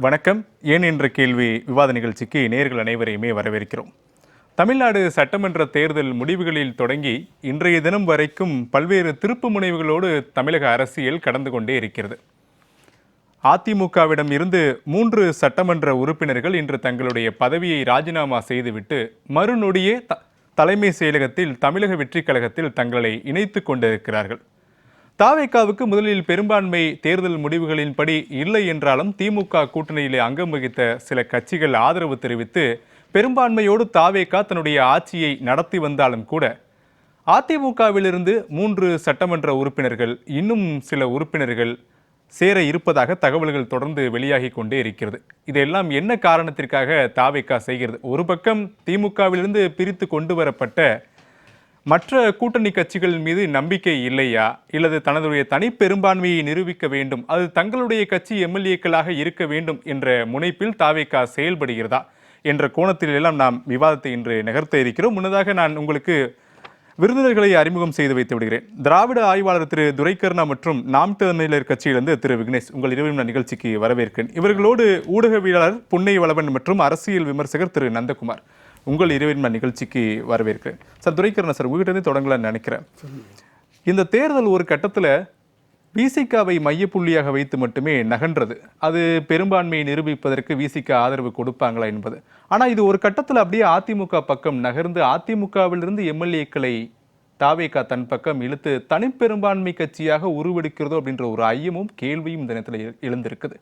வணக்கம். ஏன் என்ற கேள்வி விவாத நிகழ்ச்சிக்கு நேயர்கள் அனைவரையுமே வரவேற்கிறோம். தமிழ்நாடு சட்டமன்ற தேர்தல் முடிவுகளில் தொடங்கி இன்றைய தினம் வரைக்கும் பல்வேறு திருப்பு முனைவுகளோடு தமிழக அரசியல் கடந்து கொண்டே இருக்கிறது. அதிமுகவிடம் இருந்து 3 சட்டமன்ற உறுப்பினர்கள் இன்று தங்களுடைய பதவியை ராஜினாமா செய்துவிட்டு மறுநொடியே தலைமை செயலகத்தில் தமிழக வெற்றி கழகத்தில் தங்களை இணைத்துக் கொண்டிருக்கிறார்கள். தாவேகாவுக்கு முதலில் பெரும்பான்மை தேர்தல் முடிவுகளின்படி இல்லை என்றாலும் திமுக கூட்டணியிலே அங்கம் வகித்த சில கட்சிகள் ஆதரவு தெரிவித்து பெரும்பான்மையோடு தாவேகா தன்னுடைய ஆட்சியை நடத்தி வந்தாலும் கூட அதிமுகவிலிருந்து 3 சட்டமன்ற உறுப்பினர்கள் இன்னும் சில உறுப்பினர்கள் சேர இருப்பதாக தகவல்கள் தொடர்ந்து வெளியாகி கொண்டே இருக்கிறது. இதெல்லாம் என்ன காரணத்திற்காக தாவேகா செய்கிறது? ஒரு பக்கம் திமுகவிலிருந்து பிரித்து கொண்டு வரப்பட்ட மற்ற கூட்டணி கட்சிகள் மீது நம்பிக்கை இல்லையா, இல்லது தனதுடைய தனி பெரும்பான்மையை நிரூபிக்க வேண்டும், அது தங்களுடைய கட்சி எம்எல்ஏக்களாக இருக்க வேண்டும் என்ற முனைப்பில் தாவேகா செயல்படுகிறதா என்ற கோணத்தில் எல்லாம் நாம் விவாதத்தை இன்று நகர்த்த இருக்கிறோம். முன்னதாக நான் உங்களுக்கு விருந்தினர்களை அறிமுகம் செய்து வைத்து விடுகிறேன். திராவிட ஆய்வாளர் திரு துரைக்கருணா மற்றும் நாம் தமிழர் கட்சியிலிருந்து திரு விக்னேஷ், உங்கள் இருவரும் நான் நிகழ்ச்சிக்கு வரவேற்கிறேன். இவர்களோடு ஊடகவியலாளர் புன்னை வளவன் மற்றும் அரசியல் விமர்சகர் திரு நந்தகுமார், உங்கள் இருவரும் நான் நிகழ்ச்சிக்கு வரவேற்கிறேன். சார், துரைக்கருணா சார், உங்ககிட்ட தொடங்கலான்னு நினைக்கிறேன். இந்த தேர்தல் ஒரு கட்டத்தில் விசிகாவை மையப்புள்ளியாக வைத்து மட்டுமே நகன்றது. அது பெரும்பான்மையை நிரூபிப்பதற்கு விசிகா ஆதரவு கொடுப்பாங்களா என்பது. ஆனால் இது ஒரு கட்டத்தில் அப்படியே அதிமுக பக்கம் நகர்ந்து அதிமுகவிலிருந்து எம்எல்ஏக்களை தாவேகா தன் பக்கம் இழுத்து தனிப்பெரும்பான்மை கட்சியாக உருவெடுக்கிறதோ அப்படின்ற ஒரு ஐயமும் கேள்வியும் இந்த நேரத்தில் எழுந்திருக்குது.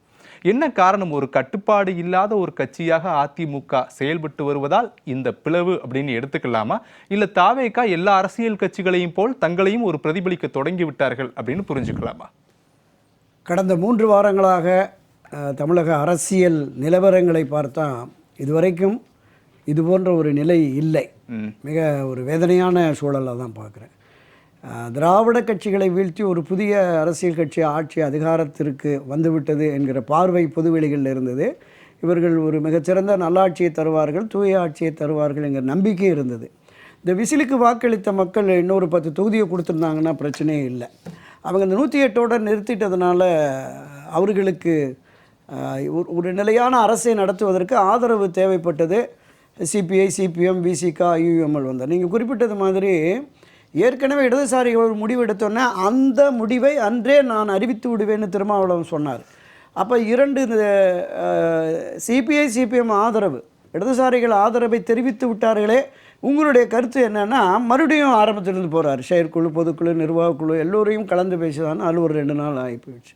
என்ன காரணம்? ஒரு கட்டுப்பாடு இல்லாத ஒரு கட்சியாக அதிமுக செயல்பட்டு வருவதால் இந்த பிளவு அப்படின்னு எடுத்துக்கலாமா, இல்ல தாவேகா எல்லா அரசியல் கட்சிகளையும் போல் தங்களையும் ஒரு பிரதிபலிக்க தொடங்கி விட்டார்கள் அப்படின்னு புரிஞ்சுக்கலாமா? கடந்த 3 வாரங்களாக தமிழக அரசியல் நிலவரங்களை பார்த்தா இதுவரைக்கும் இது போன்ற ஒரு நிலை இல்லை. மிக ஒரு வேதனையான சூழலை தான் பார்க்குறேன். திராவிட கட்சிகளை வீழ்த்தி ஒரு புதிய அரசியல் கட்சி ஆட்சி அதிகாரத்திற்கு வந்துவிட்டது என்கிற பார்வை பொதுவெளிகளில் இருந்தது. இவர்கள் ஒரு மிகச்சிறந்த நல்லாட்சியை தருவார்கள், தூய ஆட்சியை தருவார்கள் என்கிற நம்பிக்கை இருந்தது. இந்த விசிலுக்கு வாக்களித்த மக்கள் இன்னொரு 10 தொகுதியை கொடுத்துருந்தாங்கன்னா பிரச்சனையே இல்லை. அவங்க இந்த 108ஓடு நிறுத்திட்டதுனால அவர்களுக்கு ஒரு நிலையான அரசை நடத்துவதற்கு ஆதரவு தேவைப்பட்டது. சிபிஐ, சிபிஎம், விசிகா, யூஎம்எல் வந்தார். நீங்கள் குறிப்பிட்டது மாதிரி ஏற்கனவே இடதுசாரிகள் ஒரு முடிவு எடுத்தோன்னே அந்த முடிவை அன்றே நான் அறிவித்து விடுவேன்னு திருமாவளவன் சொன்னார். அப்போ 2 சிபிஐ, சிபிஎம் ஆதரவு, இடதுசாரிகள் ஆதரவை தெரிவித்து விட்டார்களே. உங்களுடைய கருத்து என்னென்னா, மறுபடியும் ஆரம்பத்திலிருந்து போகிறார். செயற்குழு, பொதுக்குழு, நிர்வாகக்குழு எல்லோரையும் கலந்து பேசிதான் அது ஒரு 2 நாள் ஆகி போயிடுச்சு.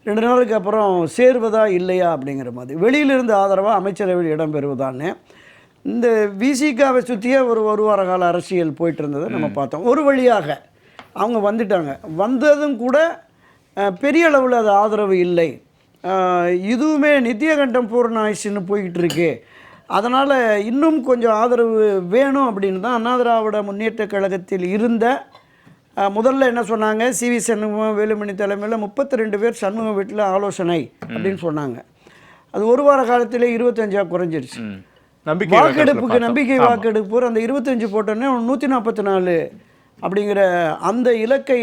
2 நாளுக்கு அப்புறம் சேருவதா இல்லையா அப்படிங்கிற மாதிரி வெளியிலிருந்து ஆதரவாக அமைச்சரவையில் இடம் பெறுவதான்னு இந்த விசிகாவை சுற்றியே ஒரு வார கால அரசியல் போயிட்டு இருந்ததை நம்ம பார்த்தோம். ஒரு வழியாக அவங்க வந்துட்டாங்க. வந்ததும் கூட பெரிய அளவில் அது ஆதரவு இல்லை. இதுவுமே நித்தியகண்டம் பூர்ணாயுஷ்னு போய்கிட்டு இருக்கு. அதனால் இன்னும் கொஞ்சம் ஆதரவு வேணும் அப்படின்னு தான் அண்ணா திராவிட முன்னேற்ற கழகத்தில் இருந்த முதல்ல என்ன சொன்னாங்க, சிவி சண்முகம், வேலுமணி தலைமையில் 32 பேர் சண்முகம் வீட்டில் ஆலோசனை அப்படின்னு சொன்னாங்க. அது ஒரு வார காலத்திலே 25 குறைஞ்சிருச்சு. வாக்கெடுப்புக்கு நம்பிக்கை வாக்கெடுப்பு அந்த 25 போட்டோன்னே 144 அப்படிங்கிற அந்த இலக்கை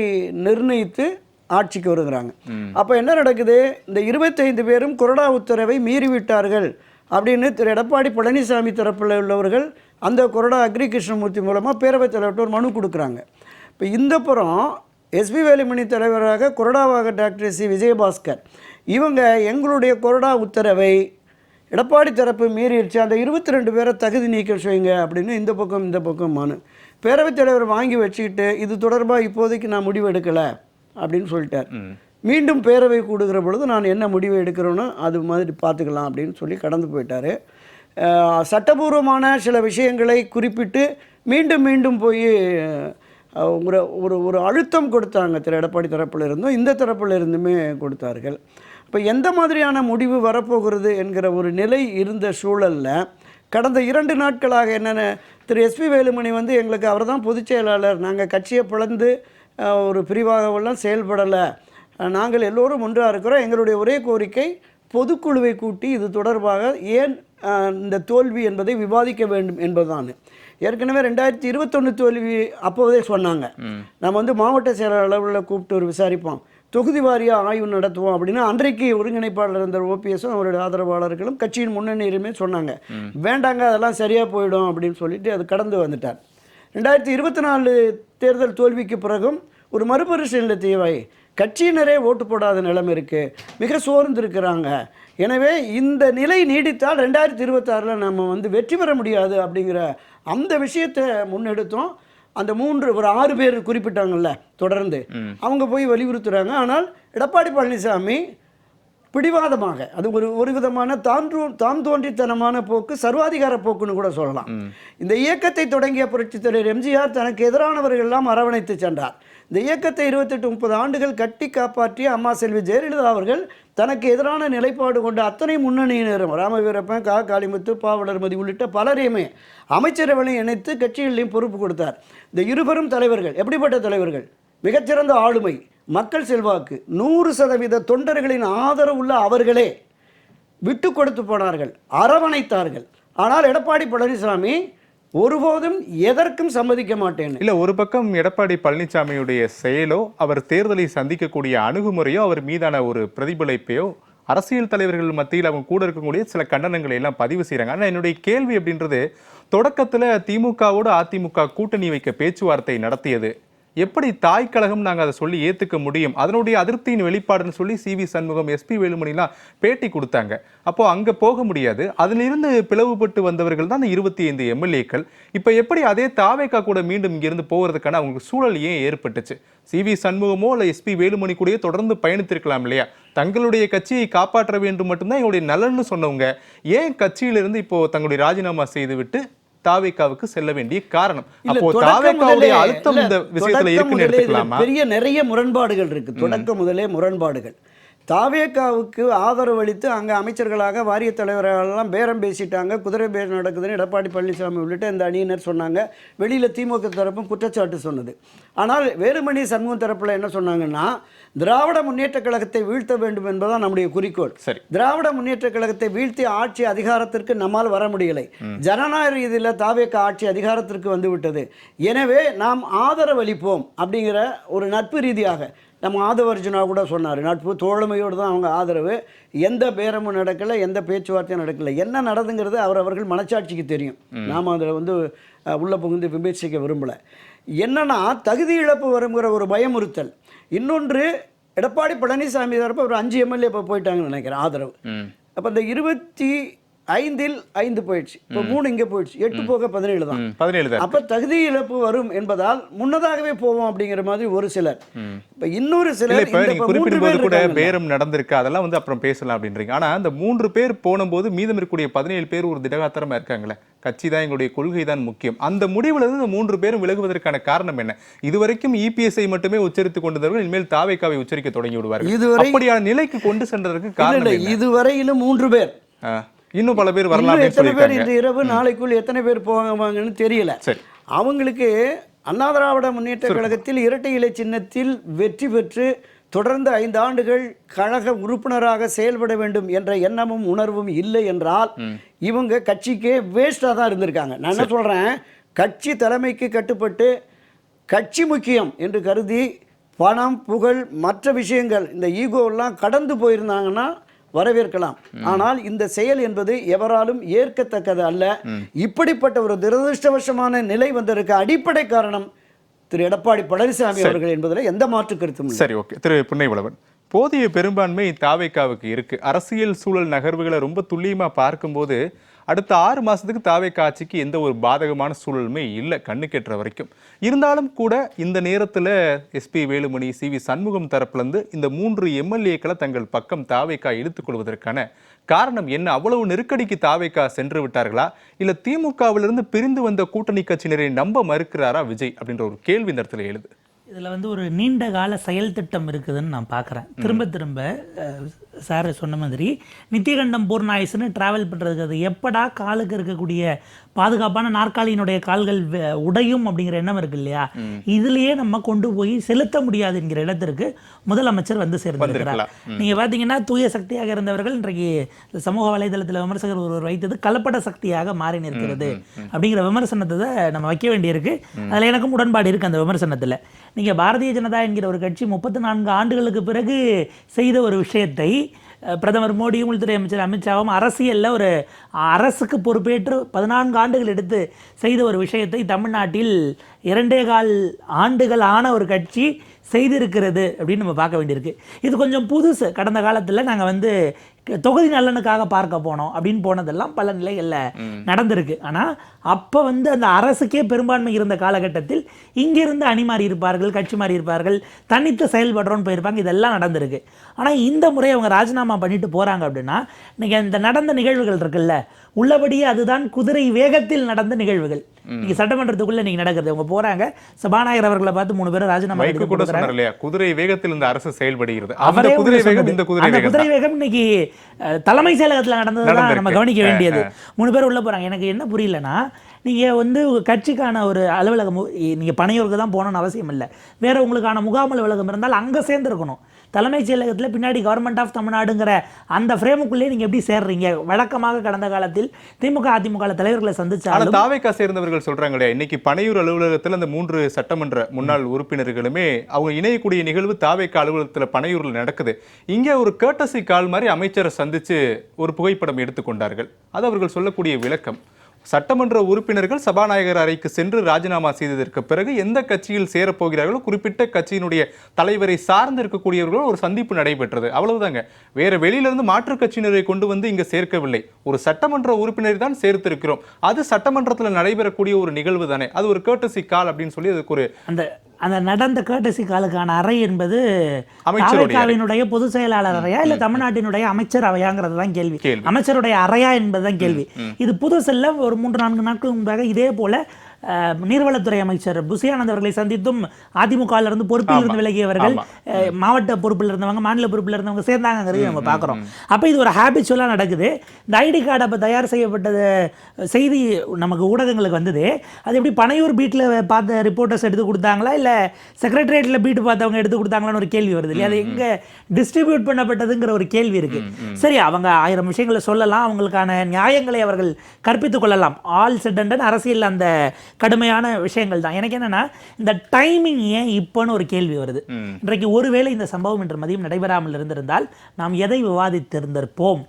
நிர்ணயித்து ஆட்சிக்கு வருகிறாங்க. அப்போ என்ன நடக்குது, இந்த 25 பேரும் கொறடா உத்தரவை மீறிவிட்டார்கள் அப்படின்னு திரு எடப்பாடி பழனிசாமி தரப்பில் உள்ளவர்கள் அந்த கொறடா அக்ரி கிருஷ்ணமூர்த்தி மூலமாக பேரவைத் தலைவர்கிட்ட ஒரு மனு கொடுக்குறாங்க. இப்போ இந்த புறம் எஸ்பி வேலுமணி தலைவராக கொறடாவாக டாக்டர் சி விஜயபாஸ்கர் இவங்க எங்களுடைய கொறடா உத்தரவை எடப்பாடி தரப்பு மீறிடுச்சு, அந்த 22 பேரை தகுதி நீக்கம் செய்யுங்க அப்படின்னு இந்த பக்கம் மனு. பேரவைத் தலைவர் வாங்கி வச்சுக்கிட்டு இது தொடர்பாக இப்போதைக்கு நான் முடிவு எடுக்கலை அப்படின்னு சொல்லிட்டார். மீண்டும் பேரவை கூடுகிற பொழுது நான் என்ன முடிவு எடுக்கிறேனோ அது மாதிரி பார்த்துக்கலாம் அப்படின்னு சொல்லி கடந்து போயிட்டார். சட்டபூர்வமான சில விஷயங்களை குறிப்பிட்டு மீண்டும் போய் ஒரு அழுத்தம் கொடுத்தாங்க. திரு எடப்பாடி தரப்பில் இருந்தும் இந்த தரப்பில் இருந்துமே கொடுத்தார்கள். இப்போ எந்த மாதிரியான முடிவு வரப்போகிறது என்கிற ஒரு நிலை இருந்த சூழலில் கடந்த 2 நாட்களாக என்னென்ன திரு எஸ்பி வேலுமணி எங்களுக்கு அவர் தான் பொதுச் செயலாளர், நாங்கள் கட்சியை பிளந்து ஒரு பிரிவாகவெல்லாம் செயல்படலை, நாங்கள் எல்லோரும் ஒன்றாக இருக்கிறோம், எங்களுடைய ஒரே கோரிக்கை பொதுக்குழுவை கூட்டி இது தொடர்பாக ஏன் இந்த தோல்வி என்பதை விவாதிக்க வேண்டும் என்பதுதான். ஏற்கனவே 2021 தோல்வி அப்போதே சொன்னாங்க, நம்ம மாவட்ட செயலாளர் அளவில் கூப்பிட்டு ஒரு விசாரிப்போம், தொகுதி வாரியாக ஆய்வு நடத்துவோம் அப்படின்னு அன்றைக்கு ஒருங்கிணைப்பாளர் இருந்த ஓபிஎஸும் அவருடைய ஆதரவாளர்களும் கட்சியின் முன்னணியுமே சொன்னாங்க. வேண்டாங்க, அதெல்லாம் சரியாக போயிடும் அப்படின்னு சொல்லிட்டு அது கடந்து வந்துட்டார். 2024 தேர்தல் தோல்விக்கு பிறகும் ஒரு மறுபரிசீலனை தேவை. கட்சியினரே ஓட்டு போடாத நிலைமை இருக்குது, மிக சோர்ந்திருக்கிறாங்க. எனவே இந்த நிலை நீடித்தால் 2026 நம்ம வெற்றி பெற முடியாது அப்படிங்கிற அந்த விஷயத்தை முன்னெடுத்தோம். அந்த ஒரு 6 பேர் குறிப்பிட்டாங்கல்ல தொடர்ந்து, அவங்க போய் வலியுறுத்துகிறாங்க. ஆனால் எடப்பாடி பழனிசாமி பிடிவாதமாக, அது ஒரு விதமான தாம் தோன்றித்தனமான போக்கு, சர்வாதிகார போக்குன்னு கூட சொல்லலாம். இந்த இயக்கத்தை தொடங்கிய புரட்சித் தலைவர் எம்ஜிஆர் தனக்கு எதிரானவர்கள் எல்லாம் அரவணைத்து சென்றார். இந்த இயக்கத்தை 28-30 ஆண்டுகள் கட்டி காப்பாற்றிய அம்மா செல்வி ஜெயலலிதா அவர்கள் தனக்கு எதிரான நிலைப்பாடு கொண்ட அத்தனை முன்னணியினரும், ராமவீரப்பன், காளிமுத்து, பாவலர்மதி உள்ளிட்ட பலரையுமே அமைச்சரவையில் இணைத்து கட்சிகளையும் பொறுப்பு கொடுத்தார். இந்த இருவரும் தலைவர்கள் எப்படிப்பட்ட தலைவர்கள்? மிகச்சிறந்த ஆளுமை, மக்கள் செல்வாக்கு, 100% தொண்டர்களின் ஆதரவு உள்ள அவர்களே விட்டு கொடுத்து போனார்கள், அரவணைத்தார்கள். ஆனால் எடப்பாடி பழனிசாமி ஒருபோதும் எதற்கும் சம்மதிக்க மாட்டேன். இல்ல, ஒரு பக்கம் எடப்பாடி பழனிசாமியுடைய செயலோ, அவர் தேர்தலை சந்திக்கக்கூடிய அணுகுமுறையோ, அவர் மீதான ஒரு பிரதிபலிப்பையோ அரசியல் தலைவர்கள் மத்தியில் அவங்க கூட இருக்கக்கூடிய சில கண்டனங்களை எல்லாம் பதிவு செய்யறாங்க. ஆனா என்னுடைய கேள்வி அப்படின்றது, தொடக்கத்துல திமுகவோடு அதிமுக கூட்டணி வைக்க பேச்சுவார்த்தை நடத்தியது எப்படி தாய் கழகம் நாங்கள் அதை சொல்லி ஏற்றுக்க முடியும்? அதனுடைய அதிருப்தியின் வெளிப்பாடுன்னு சொல்லி சிவி சண்முகம், எஸ்பி வேலுமணிலாம் பேட்டி கொடுத்தாங்க. அப்போ அங்கே போக முடியாது. அதிலிருந்து பிளவுபட்டு வந்தவர்கள் தான் அந்த 25 எம்எல்ஏக்கள். இப்போ எப்படி அதே தாவேக்கா கூட மீண்டும் இங்கிருந்து போகிறதுக்கான அவங்களுக்கு சூழல் ஏன் ஏற்பட்டுச்சு? சிவி சண்முகமோ இல்லை எஸ்பி வேலுமணி கூடயே தொடர்ந்து பயணித்திருக்கலாம் இல்லையா? தங்களுடைய கட்சியை காப்பாற்ற வேண்டும் மட்டும்தான் எங்களுடைய நலன்னு சொன்னவங்க ஏன் கட்சியிலிருந்து இப்போ தங்களுடைய ராஜினாமா செய்துவிட்டு தாவேக்காவுக்கு செல்ல வேண்டிய காரணம்? அப்போ தாவேக்காவுடைய அழுத்தம் இந்த விஷயத்துல இருக்குன்னு எடுத்துக்கலாமா? நிறைய முரண்பாடுகள் இருக்கு. தொடக்க முதலே முரண்பாடுகள். தாவேக்காவுக்கு ஆதரவு அளித்து அங்கே அமைச்சர்களாக வாரிய தலைவர்களெல்லாம் பேரம் பேசிட்டாங்க, குதிரை பேரம் நடக்குதுன்னு எடப்பாடி பழனிசாமி உள்ளிட்ட இந்த அணியினர் சொன்னாங்க. வெளியில் திமுக தரப்பும் குற்றச்சாட்டு சொன்னது. ஆனால் வேலுமணி சண்முகம் தரப்பில் என்ன சொன்னாங்கன்னா, திராவிட முன்னேற்ற கழகத்தை வீழ்த்த வேண்டும் என்பதுதான் நம்முடைய குறிக்கோள். சரி, திராவிட முன்னேற்ற கழகத்தை வீழ்த்தி ஆட்சி அதிகாரத்திற்கு நம்மால் வர முடியலை. ஜனநாயக ரீதியில் தாவேக்கா ஆட்சி அதிகாரத்திற்கு வந்துவிட்டது. எனவே நாம் ஆதரவு அளிப்போம் அப்படிங்கிற ஒரு நட்பு ரீதியாக நம்ம ஆதவர்ஜுனா கூட சொன்னார், நட்பு தோழமையோடு தான் அவங்க ஆதரவு. எந்த பேரமும் நடக்கலை, எந்த பேச்சுவார்த்தையும் நடக்கலை. என்ன நடந்துங்கிறது அவர்கள் மனச்சாட்சிக்கு தெரியும். நாம் அதில் உள்ள புகுந்து விமர்சிக்க விரும்பலை. என்னன்னா, தகுதி இழப்பு வருங்கிற ஒரு பயமுறுத்தல். இன்னொன்று, எடப்பாடி பழனிசாமி தரப்பு ஒரு 5 எம்எல்ஏ இப்போ போயிட்டாங்கன்னு நினைக்கிறேன் ஆதரவு. அப்போ இந்த 25இல் 5 போயிடுச்சு, இப்போ 3 இங்கே போயிடுச்சு, 8 போக 17 தான். 17. அப்போ தகுதி இழப்பு வரும் என்பதால் முன்னதாகவே போவோம் அப்படிங்கிற மாதிரி ஒரு சிலர். இப்போ இன்னொரு சிலர் குறிப்பிடும்போது கூட பேரம் நடந்திருக்கு, அதெல்லாம் அப்புறம் பேசலாம் அப்படின்றீங்க. ஆனா அந்த 3 பேர் போனும்போது மீதம் இருக்கக்கூடிய 17 பேர் ஒரு திடகாத்திரமா இருக்காங்களே, கட்சி தான் எங்களுடைய கொள்கை தான் முக்கியம். அந்த முடிவுல இருந்து இந்த 3 பேரும் விலகுவதற்கான காரணம் என்ன? இதுவரைக்கும் இபிஎஸ்ஐ மட்டுமே உச்சரித்துக் கொண்டவர்கள் இனிமேல் தாவேக்காவை உச்சரிக்க தொடங்கி விடுவார்கள். அப்படியான நிலைக்கு கொண்டு சென்றதற்கு காரணம் இதுவரையிலும் 3 பேர், இன்னும் பல பேர் வரலாம். எத்தனை பேர் இந்த இரவு நாளைக்குள் எத்தனை பேர் போவாங்கன்னு தெரியல. அவங்களுக்கு அண்ணா திராவிட முன்னேற்ற கழகத்தில் இரட்டை இலை சின்னத்தில் வெற்றி பெற்று தொடர்ந்து 5 ஆண்டுகள் கழக உறுப்பினராக செயல்பட வேண்டும் என்ற எண்ணமும் உணர்வும் இல்லை என்றால் இவங்க கட்சிக்கே வேஸ்டாக தான் இருந்திருக்காங்க. நான் என்ன சொல்கிறேன், கட்சி தலைமைக்கு கட்டுப்பட்டு கட்சி முக்கியம் என்று கருதி பணம், புகழ், மற்ற விஷயங்கள், இந்த ஈகோவெல்லாம் கடந்து போயிருந்தாங்கன்னா வரவேற்கலாம். ஆனால் இந்த செயல் என்பது எவராலும் ஏற்கத்தக்கது அல்ல. இப்படிப்பட்ட ஒரு துரதிருஷ்டவசமான நிலை வந்ததற்கு அடிப்படை காரணம் திரு எடப்பாடி பழனிசாமி அவர்கள் என்பதில் எந்த மாற்று கருத்தும் இல்லை. சரி, ஓகே. திரு புன்னைவளவன், போதிய பெரும்பான்மை தாவேக்காவுக்கு இருக்கு. அரசியல் சூழல் நகர்வுகளை ரொம்ப துல்லியமா பார்க்கும்போது அடுத்த 6 மாசத்துக்கு தாவேக்கா ஆட்சிக்கு எந்த ஒரு பாதகமான சூழலுமே இல்லை கண்ணு கெட்டுற வரைக்கும். இருந்தாலும் கூட இந்த நேரத்தில் எஸ்பி வேலுமணி, சிவி சண்முகம் தரப்புலேருந்து இந்த 3 எம்எல்ஏக்களை தங்கள் பக்கம் தாவேக்கா இழுத்துக் கொள்வதற்கான காரணம் என்ன? அவ்வளவு நெருக்கடிக்கு தாவேக்கா சென்று விட்டார்களா, இல்லை திமுகவிலிருந்து பிரிந்து வந்த கூட்டணி கட்சியினரை நம்ப மறுக்கிறாரா விஜய் அப்படின்ற ஒரு கேள்வி இந்த இடத்துல எழுது. இதில் ஒரு நீண்ட கால செயல் திட்டம் இருக்குதுன்னு நான் பார்க்குறேன். திரும்ப சார் சொன்ன மாதிரி நித்தியகண்டம் பூர்ணாயுசுன்னு ட்ராவல் பண்ணுறதுக்கு அது எப்படா காலுக்கு இருக்கக்கூடிய பாதுகாப்பான நாற்காலியினுடைய கால்கள் உடையும் அப்படிங்கிற எண்ணம் இருக்கு இல்லையா, இதுலேயே நம்ம கொண்டு போய் செலுத்த முடியாது என்கிற இடத்திற்கு முதலமைச்சர் சேர்ந்திருக்கிறார். நீங்கள் பார்த்தீங்கன்னா தூய சக்தியாக இருந்தவர்கள் இன்றைக்கு சமூக வலைதளத்தில் விமர்சகர் ஒருவர் வைத்தது கலப்பட சக்தியாக மாறி நிற்கிறது அப்படிங்கிற விமர்சனத்தை நம்ம வைக்க வேண்டியிருக்கு. அதில் எனக்கும் உடன்பாடு இருக்குது அந்த விமர்சனத்தில். நீங்கள் பாரதிய ஜனதா என்கிற ஒரு கட்சி 34 ஆண்டுகளுக்கு பிறகு செய்த ஒரு விஷயத்தை பிரதமர் மோடியும் உள்துறை அமைச்சர் அமித்ஷாவும் அரசியலில் ஒரு அரசுக்கு பொறுப்பேற்று 14 ஆண்டுகள் எடுத்து செய்த ஒரு விஷயத்தை தமிழ்நாட்டில் 2.25 ஆண்டுகள் ஆன ஒரு கட்சி செய்திருக்கிறது அப்படின்னு நம்ம பார்க்க வேண்டியிருக்கு. இது கொஞ்சம் புதுசு. கடந்த காலத்தில் நாங்கள் தொகுதி நலனுக்காக பார்க்க போனோம் அப்படின்னு போனதெல்லாம் பல நிலைகளில் நடந்திருக்கு. ஆனால் அப்போ அந்த அரசுக்கே பெரும்பான்மை இருந்த காலகட்டத்தில் இங்கிருந்து அணி மாறி இருப்பார்கள், கட்சி மாறி இருப்பார்கள், தனித்து செயல்படுறோன்னு போயிருப்பாங்க. இதெல்லாம் நடந்திருக்கு. ஆனால் இந்த முறை அவங்க ராஜினாமா பண்ணிட்டு போகிறாங்க அப்படின்னா நீங்கள் இந்த நடந்த நிகழ்வுகள் இருக்குல்ல, உள்ளபடியே அதுதான் குதிரை வேகத்தில் நடந்த நிகழ்வுகள். நீங்க சட்டமன்றத்துக்குள்ள நீங்க நடக்குது. அவங்க போறாங்க, சபாநாயகர் அவர்களை பார்த்து 3 பேரும் ராஜினாமா கொடுக்குறாங்க. குதிரை வேகத்தில் இந்த அரசு செயல்படுகிறது. அந்த குதிரை வேகம், இந்த குதிரை வேகம் இன்னைக்கு தலைமை செயலகத்தில் நடந்ததுதான் நம்ம கவனிக்க வேண்டியது. 3 பேர் உள்ள போறாங்க. எனக்கு என்ன புரியலன்னா, நீங்கள் கட்சிக்கான ஒரு அலுவலகம், நீங்கள் பனையூருக்கு தான் போகணும்னு அவசியம் இல்லை, வேற உங்களுக்கான முகாம் அலுவலகம் இருந்தால் அங்கே சேர்ந்துருக்கணும். தலைமைச் செயலகத்தில் பின்னாடி கவர்மெண்ட் ஆஃப் தமிழ்நாடுங்கிற அந்த ஃப்ரேமுக்குள்ளே நீங்கள் எப்படி சேர்றீங்க? வழக்கமாக கடந்த காலத்தில் திமுக அதிமுக தலைவர்களை சந்திச்சாலும் தாவேக்கா சேர்ந்தவர்கள் சொல்றாங்களே, இன்னைக்கு பனையூர் அலுவலகத்தில் அந்த 3 சட்டமன்ற முன்னாள் உறுப்பினர்களுமே அவங்க இணையக்கூடிய நிகழ்வு தாவேக்கா அலுவலகத்தில் பனையூரில் நடக்குது. இங்கே ஒரு கேட்டசி கால் மாதிரி அமைச்சரை சந்திச்சு ஒரு புகைப்படம் எடுத்துக்கொண்டார்கள். அது அவர்கள் சொல்லக்கூடிய விளக்கம். சட்டமன்ற உறுப்பினர்கள் சபாநாயகர் அறைக்கு சென்று ராஜினாமா செய்ததற்கு பிறகு எந்த கட்சியில் சேரப்போகிறார்களோ குறிப்பிட்ட கட்சியினுடைய தலைவரை சார்ந்து இருக்கக்கூடியவர்களோ ஒரு சந்திப்பு நடைபெற்றது. அவ்வளவுதாங்க. வேற வெளியிலிருந்து மாற்று கட்சியினரை கொண்டு வந்து இங்க சேர்க்கவில்லை. ஒரு சட்டமன்ற உறுப்பினரை தான் சேர்த்திருக்கிறோம். அது சட்டமன்றத்தில் நடைபெறக்கூடிய ஒரு நிகழ்வு தானே. அது ஒரு கேட்டசி கால் அப்படின்னு சொல்லி அதுக்கு ஒரு அந்த நடந்த கேட்டசி காலுக்கான அறை என்பது அமைச்சரவையினுடைய பொதுச் செயலாளர் அறையா இல்ல தமிழ்நாட்டினுடைய அமைச்சர் அவையாங்கிறது தான் கேள்வி. அமைச்சருடைய அறையா என்பதுதான் கேள்வி. இது புதுசல்ல. ஒரு 3-4 நாட்கள் முன்பாக இதே போல நீர்வளத்துறை அமைச்சர் புசியானந்த் அவர்களை சந்தித்தும் அதிமுகவிலிருந்து பொறுப்பில் இருந்து விலகியவர்கள், மாவட்ட பொறுப்பில் இருந்தவங்க, மாநில பொறுப்பில் இருந்தவங்க சேர்ந்தாங்கிறது நம்ம பார்க்குறோம். அப்போ இது ஒரு ஹேபிச்சுவலாக நடக்குது. இந்த ஐடி கார்டு அப்போ தயார் செய்யப்பட்டது செய்தி நமக்கு ஊடகங்களுக்கு வந்தது. அது எப்படி பனையூர் பீட்டில் பார்த்த ரிப்போர்ட்டர்ஸ் எடுத்து கொடுத்தாங்களா இல்லை செக்ரட்டரியேட்டில் பீட்டு பார்த்தவங்க எடுத்து கொடுத்தாங்களான்னு ஒரு கேள்வி வருது இல்லையா? அது எங்கே டிஸ்ட்ரிபியூட் பண்ணப்பட்டதுங்கிற ஒரு கேள்வி இருக்குது. சரி, அவங்க 1000 விஷயங்களை சொல்லலாம், அவங்களுக்கான நியாயங்களை அவர்கள் கற்பித்துக் கொள்ளலாம். ஆல் செட் அண்ட் அரசியல் அந்த கடுமையான விஷயங்கள் தான். எனக்கு என்னன்னா, இந்த டைமிங் ஏன் இப்போன்னு ஒரு கேள்வி வருது. இன்றைக்கு ஒருவேளை இந்த சம்பவம் இன்று மதியம் நடைபெறாமல் இருந்திருந்தால் நாம் எதை விவாதித்திருந்திருப்போம்?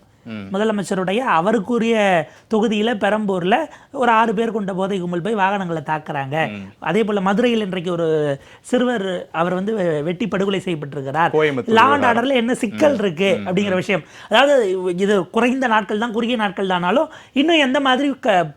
முதலமைச்சருடைய அவருக்குரிய தொகுதியில் பெரம்பூரில் ஒரு 6 பேர் கொண்ட போதை கும்பல் போய் வாகனங்களை தாக்குறாங்க. அதே போல் மதுரையில் இன்றைக்கு ஒரு சிறுவர் அவர் வெட்டி படுகொலை செய்யப்பட்டிருக்கிறார். லா அண்ட் ஆர்டரில் என்ன சிக்கல் இருக்கு அப்படிங்கிற விஷயம். அதாவது இது குறைந்த நாட்கள் தான், குறுகிய நாட்கள் தானாலும் இன்னும் எந்த மாதிரி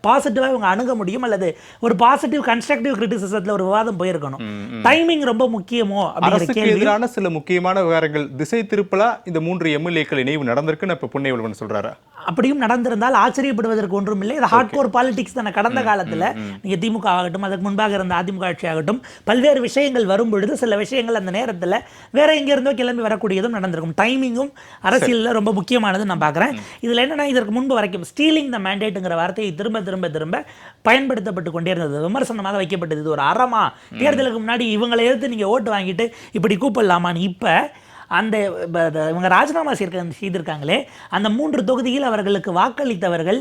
பாசிட்டிவாக இவங்க அணுக முடியும், அல்லது ஒரு பாசிட்டிவ் கன்ஸ்ட்ரக்டிவ் கிரிட்டிசிசத்தில் ஒரு விவாதம் போயிருக்கணும். டைமிங் ரொம்ப முக்கியமோ அப்படிங்கிற கேள்வி. எதிரான சில முக்கியமான விவகாரங்கள் திசை திருப்பலா இந்த 3 எம்எல்ஏக்கள் இணைவு நடந்திருக்குன்னு இப்ப புண்ணியவல்வன் சொல்றாரு. அப்படியும் நடந்திருந்தால் ஆச்சரியப்படுவதற்கு ஒன்றும் இல்லை. இது ஹார்ட்கோர் பாலிடிக்ஸ் தானே. கடந்த காலத்தில் நீங்கள் திமுக ஆகட்டும், அதுக்கு முன்பாக இருந்த அதிமுக ஆட்சி ஆகட்டும், பல்வேறு விஷயங்கள் வரும் பொழுது சில விஷயங்கள் அந்த நேரத்தில் வேற எங்கேருந்தோ கிளம்பி வரக்கூடியதும் நடந்திருக்கும். டைமிங்கும் அரசியலில் ரொம்ப முக்கியமானது நான் பார்க்குறேன். இதில் என்னன்னா, இதற்கு முன்பு வரைக்கும் ஸ்டீலிங் த மேண்டேட்டுங்கிற வார்த்தையை திரும்ப திரும்ப திரும்ப பயன்படுத்தப்பட்டு கொண்டே இருந்தது, விமர்சனமாக வைக்கப்பட்டது. இது ஒரு அறமா? தேர்தலுக்கு முன்னாடி இவங்களை எதிர்த்து நீங்கள் ஓட்டு வாங்கிட்டு இப்படி கூப்பிடலாமான்னு. இப்போ அந்த இவங்க ராஜினாமா செய்திருக்காங்களே, அந்த 3 தொகுதியில் அவர்களுக்கு வாக்களித்தவர்கள்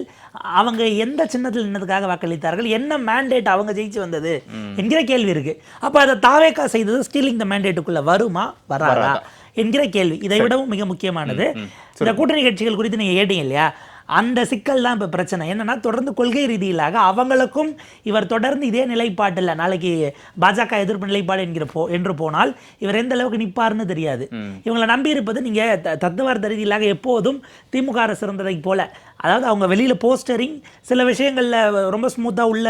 அவங்க எந்த சின்னத்தில் நின்னதுக்காக வாக்களித்தார்கள், என்ன மேண்டேட் அவங்க ஜெயிச்சு வந்தது என்கிற கேள்வி இருக்கு. அப்போ அதை தாவேக்கா செய்தது ஸ்டீலிங் த மேண்டேட்டுக்குள்ள வருமா வராதா என்கிற கேள்வி. இதை விடவும் மிக முக்கியமானது, இந்த கூட்டணி கட்சிகள் குறித்து நீங்க கேட்டீங்க இல்லையா, அந்த சிக்கல் தான் இப்போ பிரச்சனை. என்னன்னா, தொடர்ந்து கொள்கை ரீதியிலாக அவங்களுக்கும் இவர் தொடர்ந்து இதே நிலைப்பாட்டில் நாளைக்கு பாஜக எதிர்ப்பு நிலைப்பாடு என்று போனால் இவர் எந்த அளவுக்கு நிற்பார்னு தெரியாது. இவங்களை நம்பி இருப்பது நீங்கள் தத்துவார்த்த ரீதியிலாக எப்போதும் திமுக அரசு இருந்ததை போல, அதாவது அவங்க வெளியில் போஸ்டரிங் சில விஷயங்களில் ரொம்ப ஸ்மூத்தாக உள்ள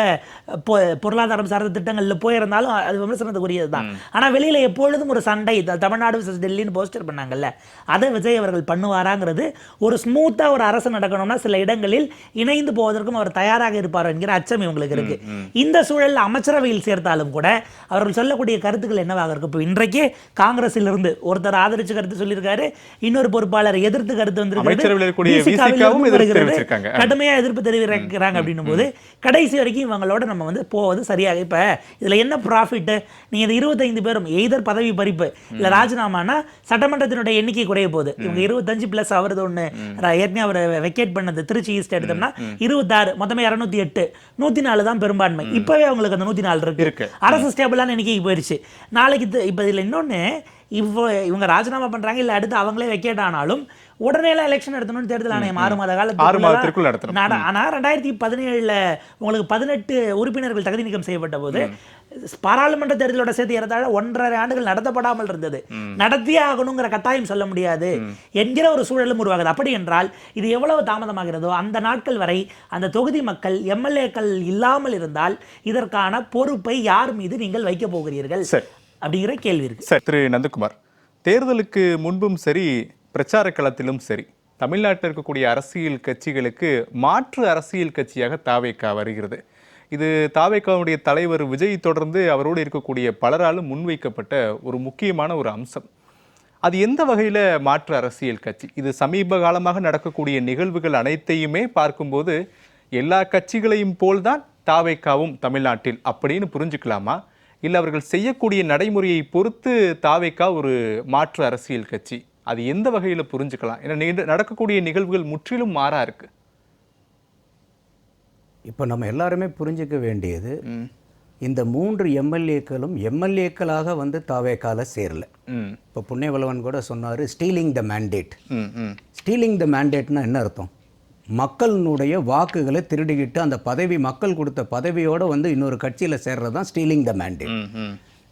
பொருளாதாரம் சார்ந்த திட்டங்களில் போயிருந்தாலும் அது விமர்சனத்துக்குரியது தான். ஆனால் வெளியில் எப்பொழுதும் ஒரு சண்டை, தமிழ்நாடு விசஸ் டெல்லின்னு போஸ்டர் பண்ணாங்கல்ல, அதை விஜய் அவர்கள் பண்ணுவாராங்கிறது. ஒரு ஸ்மூத்தாக ஒரு அரசு நடக்கணும்னா சில இடங்களில் இணைந்து போவதற்கும் அவர் தயாராக இருப்பார் என்கிற அச்சம் இவங்களுக்கு இருக்கு. இந்த சூழலில் அமைச்சரவையில் சேர்த்தாலும் கூட அவர்கள் சொல்லக்கூடிய கருத்துக்கள் என்னவாக இருக்கு? இப்போ இன்றைக்கே காங்கிரஸில் இருந்து ஒருத்தர் ஆதரிச்சு கருத்து சொல்லியிருக்காரு, இன்னொரு பொறுப்பாளர் எதிர்த்து கருத்து வந்திருக்காரு. தெரிவிச்சிருக்காங்க. கடுமையா எதிர்ப்பு தெரிவிக்கிறாங்க அப்படின்னும் போது கடைசி வரைக்கும் இவங்களோட நம்ம வந்து போவது சரியாக. இப்ப இதுல என்ன ப்ராஃபிட்? நீங்க இது 25 பேரும் எய்தர் பதவி பறிப்பு இல்ல ராஜினாமானா சட்டமன்றத்தினுடைய எண்ணிக்கை குறைய போகுது. இவங்க 25 பிளஸ் அவரது ஒண்ணு ஏற்கனவே அவர் வெக்கேட் பண்ணது திருச்சி ஈஸ்ட் எடுத்தோம்னா 26 மொத்தமே 208 104 தான் பெரும்பான்மை. இப்பவே அவங்களுக்கு அந்த 104 இருக்கு. அரசு ஸ்டேபிளான எண்ணிக்கைக்கு போயிருச்சு. நாளைக்கு இப்ப இதுல இன்னொன்னு இவங்க ராஜினாமா பண்றாங்க இல்ல அடுத்து அவங்களே வெக்கேட் ஆனாலும் உடனே எலெக்ஷன் எடுத்தணும்னு தேர்தல் ஆணையம் 6 மாத காலத்துக்குள்ள நடத்தணும். ஆனா 2017 உங்களுக்கு 18 உறுப்பினர்கள் தகுதி நீக்கம் செய்யப்பட்ட போது பாராளுமன்ற தேர்தலோட சேர்த்து ஏறத்தாழ 1.5 ஆண்டுகள் நடத்தப்படாமல் இருந்தது. நடத்தியே ஆகணுங்கிற கட்டாயம் சொல்ல முடியாது என்கிற ஒரு சூழலும் உருவாகுது. அப்படி என்றால் இது எவ்வளவு தாமதமாகிறதோ அந்த நாட்கள் வரை அந்த தொகுதி மக்கள் எம்எல்ஏக்கள் இல்லாமல் இருந்தால் இதற்கான பொறுப்பை யார் மீது நீங்கள் வைக்க போகிறீர்கள் அப்படிங்கிற கேள்வி இருக்கு. சார், திரு நந்தகுமார், தேர்தலுக்கு முன்பும் சரி பிரச்சார களத்திலும் சரி தமிழ்நாட்டில் இருக்கக்கூடிய அரசியல் கட்சிகளுக்கு மாற்று அரசியல் கட்சியாக தாவேகா வருகிறது. இது தாவேகாவுடைய தலைவர் விஜய் தொடர்ந்து அவரோடு இருக்கக்கூடிய பலராலும் முன்வைக்கப்பட்ட ஒரு முக்கியமான ஒரு அம்சம். அது எந்த வகையில் மாற்று அரசியல் கட்சி? இது சமீப காலமாக நடக்கக்கூடிய நிகழ்வுகள் அனைத்தையுமே பார்க்கும்போது எல்லா கட்சிகளையும் போல்தான் தாவேகாவும் தமிழ்நாட்டில் அப்படின்னு புரிஞ்சுக்கலாமா? இல்லை அவர்கள் செய்யக்கூடிய நடைமுறையை பொறுத்து தாவேகா ஒரு மாற்று அரசியல் கட்சி, அது எந்த வகையில் புரிஞ்சுக்கலாம்? ஏன்னா நடக்கக்கூடிய நிகழ்வுகள் முற்றிலும் மாறா இருக்கு. இப்போ நம்ம எல்லாருமே புரிஞ்சுக்க வேண்டியது, இந்த 3 எம்எல்ஏக்களும் எம்எல்ஏக்களாக வந்து தாவேகால சேரல. இப்போ புண்ணியவளவன் கூட சொன்னார் ஸ்டீலிங் த மேண்டேட். ஸ்டீலிங் த மேண்டேட்னா என்ன அர்த்தம்? மக்களுடைய வாக்குகளை திருடிக்கிட்டு அந்த பதவி மக்கள் கொடுத்த பதவியோடு வந்து இன்னொரு கட்சியில் சேர்றது தான் ஸ்டீலிங் த மேண்டேட்.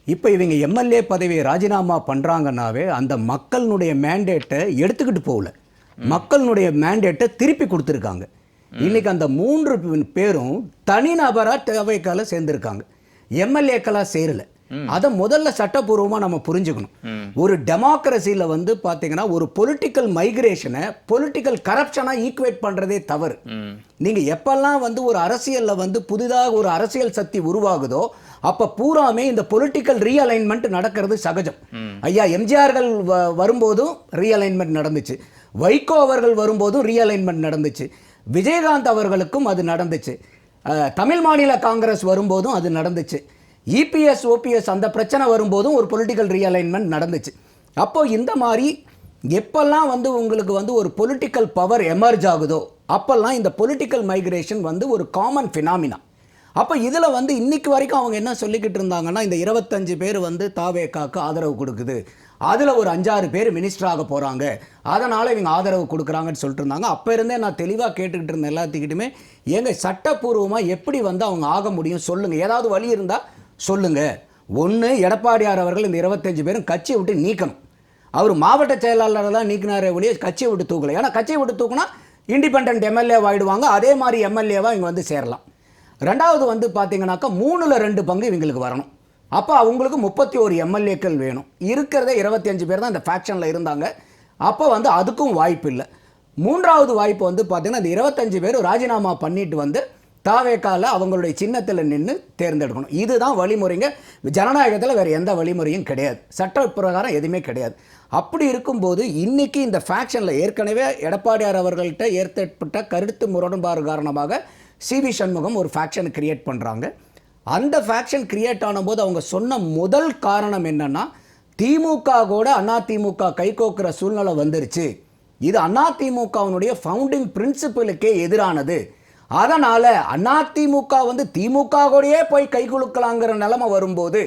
இப்போ இவங்க எம்எல்ஏ பதவியை ராஜினாமா பண்ணுறாங்கன்னாவே அந்த மக்களுடைய மேண்டேட்டை எடுத்துக்கிட்டு போகல, மக்களுடைய மேண்டேட்டை திருப்பி கொடுத்துருக்காங்க. இன்னைக்கு அந்த 3 பேரும் தனிநபராக தாவேகால சேர்ந்துருக்காங்க, எம்எல்ஏக்களாக சேரலை. அதை முதல்ல சட்டப்பூர்வமாக நம்ம புரிஞ்சுக்கணும். ஒரு டெமோக்ரஸியில் வந்து பார்த்தீங்கன்னா ஒரு பொலிட்டிக்கல் மைக்ரேஷனை பொலிட்டிக்கல் கரப்ஷனாக ஈக்குவேட் பண்ணுறதே தவறு. நீங்கள் எப்பெல்லாம் வந்து ஒரு அரசியலில் வந்து புதிதாக ஒரு அரசியல் சக்தி உருவாகுதோ அப்போ பூராமே இந்த பொலிட்டிக்கல் ரீஅலைன்மெண்ட் நடக்கிறது சகஜம். ஐயா எம்ஜிஆர்கள் வரும்போதும் ரீஅலைன்மெண்ட் நடந்துச்சு, வைகோ அவர்கள் வரும்போதும் ரீஅலைன்மெண்ட் நடந்துச்சு, விஜயகாந்த் அவர்களுக்கும் அது நடந்துச்சு, தமிழ் மாநில காங்கிரஸ் வரும்போதும் அது நடந்துச்சு, இபிஎஸ் ஓபிஎஸ் அந்த பிரச்சனை வரும்போதும் ஒரு பொலிட்டிக்கல் ரீஅலைன்மெண்ட் நடந்துச்சு. அப்போது இந்த மாதிரி எப்பெல்லாம் வந்து உங்களுக்கு வந்து ஒரு பொலிட்டிக்கல் பவர் எமர்ஜ் ஆகுதோ அப்போல்லாம் இந்த பொலிட்டிக்கல் மைக்ரேஷன் வந்து ஒரு காமன் ஃபினாமினா. அப்போ இதில் வந்து இன்னைக்கு வரைக்கும் அவங்க என்ன சொல்லிக்கிட்டு இருந்தாங்கன்னா, இந்த 25 பேர் வந்து தாவேகாக்கு ஆதரவு கொடுக்குது, அதில் ஒரு 5-6 பேர் மினிஸ்டராக போகிறாங்க, அதனால் இவங்க ஆதரவு கொடுக்குறாங்கன்னு சொல்லிட்டு இருந்தாங்க. அப்போ இருந்தே நான் தெளிவாக கேட்டுக்கிட்டு இருந்தேன் எல்லாத்துக்கிட்டுமே, எங்கள் சட்டப்பூர்வமாக எப்படி வந்து அவங்க ஆக முடியும் சொல்லுங்கள், ஏதாவது வழி இருந்தால் சொல்லுங்கள். ஒன்று, எடப்பாடியார் அவர்கள் இந்த 25 பேரும் கட்சியை விட்டு நீக்கணும். அவர் மாவட்ட செயலாளர் தான் நீக்கினாரே ஒழிய கட்சியை விட்டு தூக்கலை. ஏன்னா கட்சியை விட்டு தூக்குனா இண்டிபெண்ட் எம்எல்ஏ ஆகிடுவாங்க, அதே மாதிரி எம்எல்ஏவாக இங்கே வந்து சேரலாம். ரெண்டாவது வந்து பார்த்தீங்கன்னாக்கா 3ல் 2 பங்கு இவங்களுக்கு வரணும். அப்போ அவங்களுக்கு 31 எம்எல்ஏக்கள் வேணும். இருக்கிறதே 25 பேர் தான் இந்த ஃபேக்ஷனில் இருந்தாங்க. அப்போ வந்து அதுக்கும் வாய்ப்பு இல்லை. மூன்றாவது வாய்ப்பு வந்து பார்த்தீங்கன்னா இந்த 25 பேர் ராஜினாமா பண்ணிட்டு வந்து தாவேகால அவங்களுடைய சின்னத்தில் நின்று தேர்ந்தெடுக்கணும். இதுதான் வழிமுறைங்க. ஜனநாயகத்தில் வேறு எந்த வழிமுறையும் கிடையாது, சட்ட பிரகாரம் எதுவுமே கிடையாது. அப்படி இருக்கும்போது இன்றைக்கி இந்த ஃபேக்ஷனில் ஏற்கனவே எடப்பாடியார் அவர்கள்ட்ட ஏற்பட்ட கருத்து முரண்பாடு காரணமாக சிவி சண்முகம் ஒரு ஃபேக்ஷன் கிரியேட் பண்ணுறாங்க. அந்த ஃபேக்ஷன் கிரியேட் ஆனபோது அவங்க சொன்ன முதல் காரணம் என்னென்னா, திமுக கூட அதிமுக கைகோக்கிற சூழ்நிலை வந்துருச்சு, இது அதிமுகவினுடைய ஃபவுண்டிங் பிரின்சிபலுக்கே எதிரானது, அதனால் அதிமுக வந்து திமுக கூடயே போய் கை குலுக்கலாங்கிற நிலைமை வரும்போது